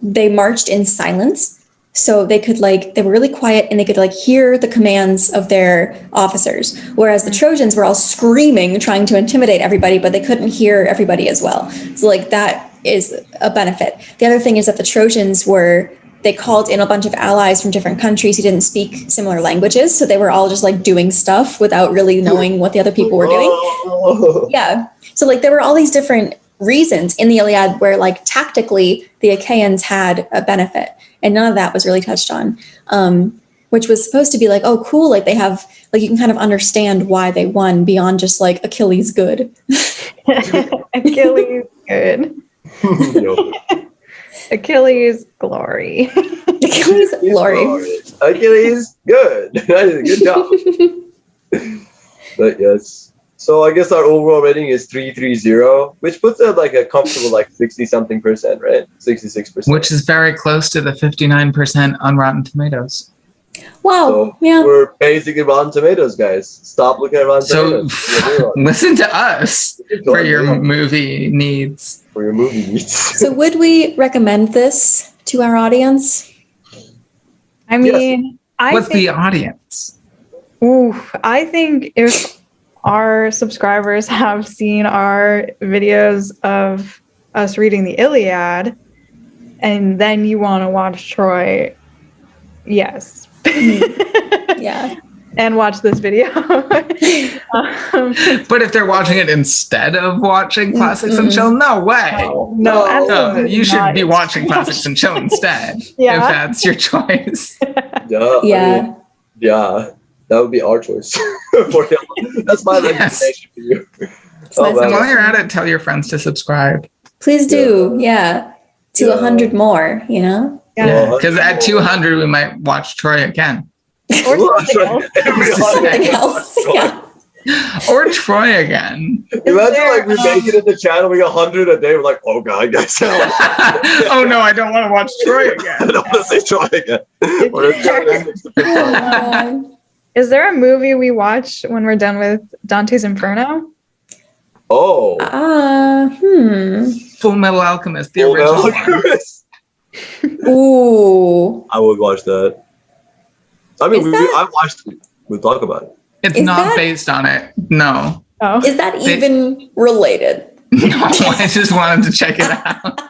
they marched in silence. So they could they were really quiet and they could hear the commands of their officers. Whereas the Trojans were all screaming, trying to intimidate everybody, but they couldn't hear everybody as well. So that is a benefit. The other thing is that the Trojans they called in a bunch of allies from different countries who didn't speak similar languages. So they were all just doing stuff without really knowing what the other people were doing. Yeah. So there were all these different reasons in the Iliad where tactically the Achaeans had a benefit. And none of that was really touched on, which was supposed to be oh, cool. They have, you can kind of understand why they won beyond just Achilles good. Achilles good. Achilles glory. Achilles glory. Achilles good. Good job. But yes. So I guess our overall rating is 330, which puts it a comfortable 60-something %, right? 66%. Which is very close to the 59% on Rotten Tomatoes. Wow. So yeah. We're basically Rotten Tomatoes, guys. Stop looking at Rotten Tomatoes. So listen to us for your movie needs. For your movie needs. So would we recommend this to our audience? I mean, What's the audience? I think if our subscribers have seen our videos of us reading the Iliad, and then you want to watch Troy, yes. Yeah. And watch this video. But if they're watching it instead of watching Classics and Chill, no way. No, absolutely you should not. be watching Classics and Chill instead, Yeah. if that's your choice. Yeah. Yeah. That would be our choice. That's my recommendation for you. And while you're at it, tell your friends to subscribe. Please do. Yeah. To 100 more, you know? Yeah. Because at 200, we might watch Troy again. Or something else. Yeah. Or Troy again. Imagine we make it in the channel, we got 100 a day. We're like, oh god, guys. Oh no, I don't want to watch Troy again. I don't want to say Troy again. Is there a movie we watch when we're done with Dante's Inferno? Oh. Full Metal Alchemist, the original one. Ooh. I would watch that. I mean, I watched it. We'll talk about it. It's not based on it. No. Oh. Is that even related? No, I just wanted to check it out.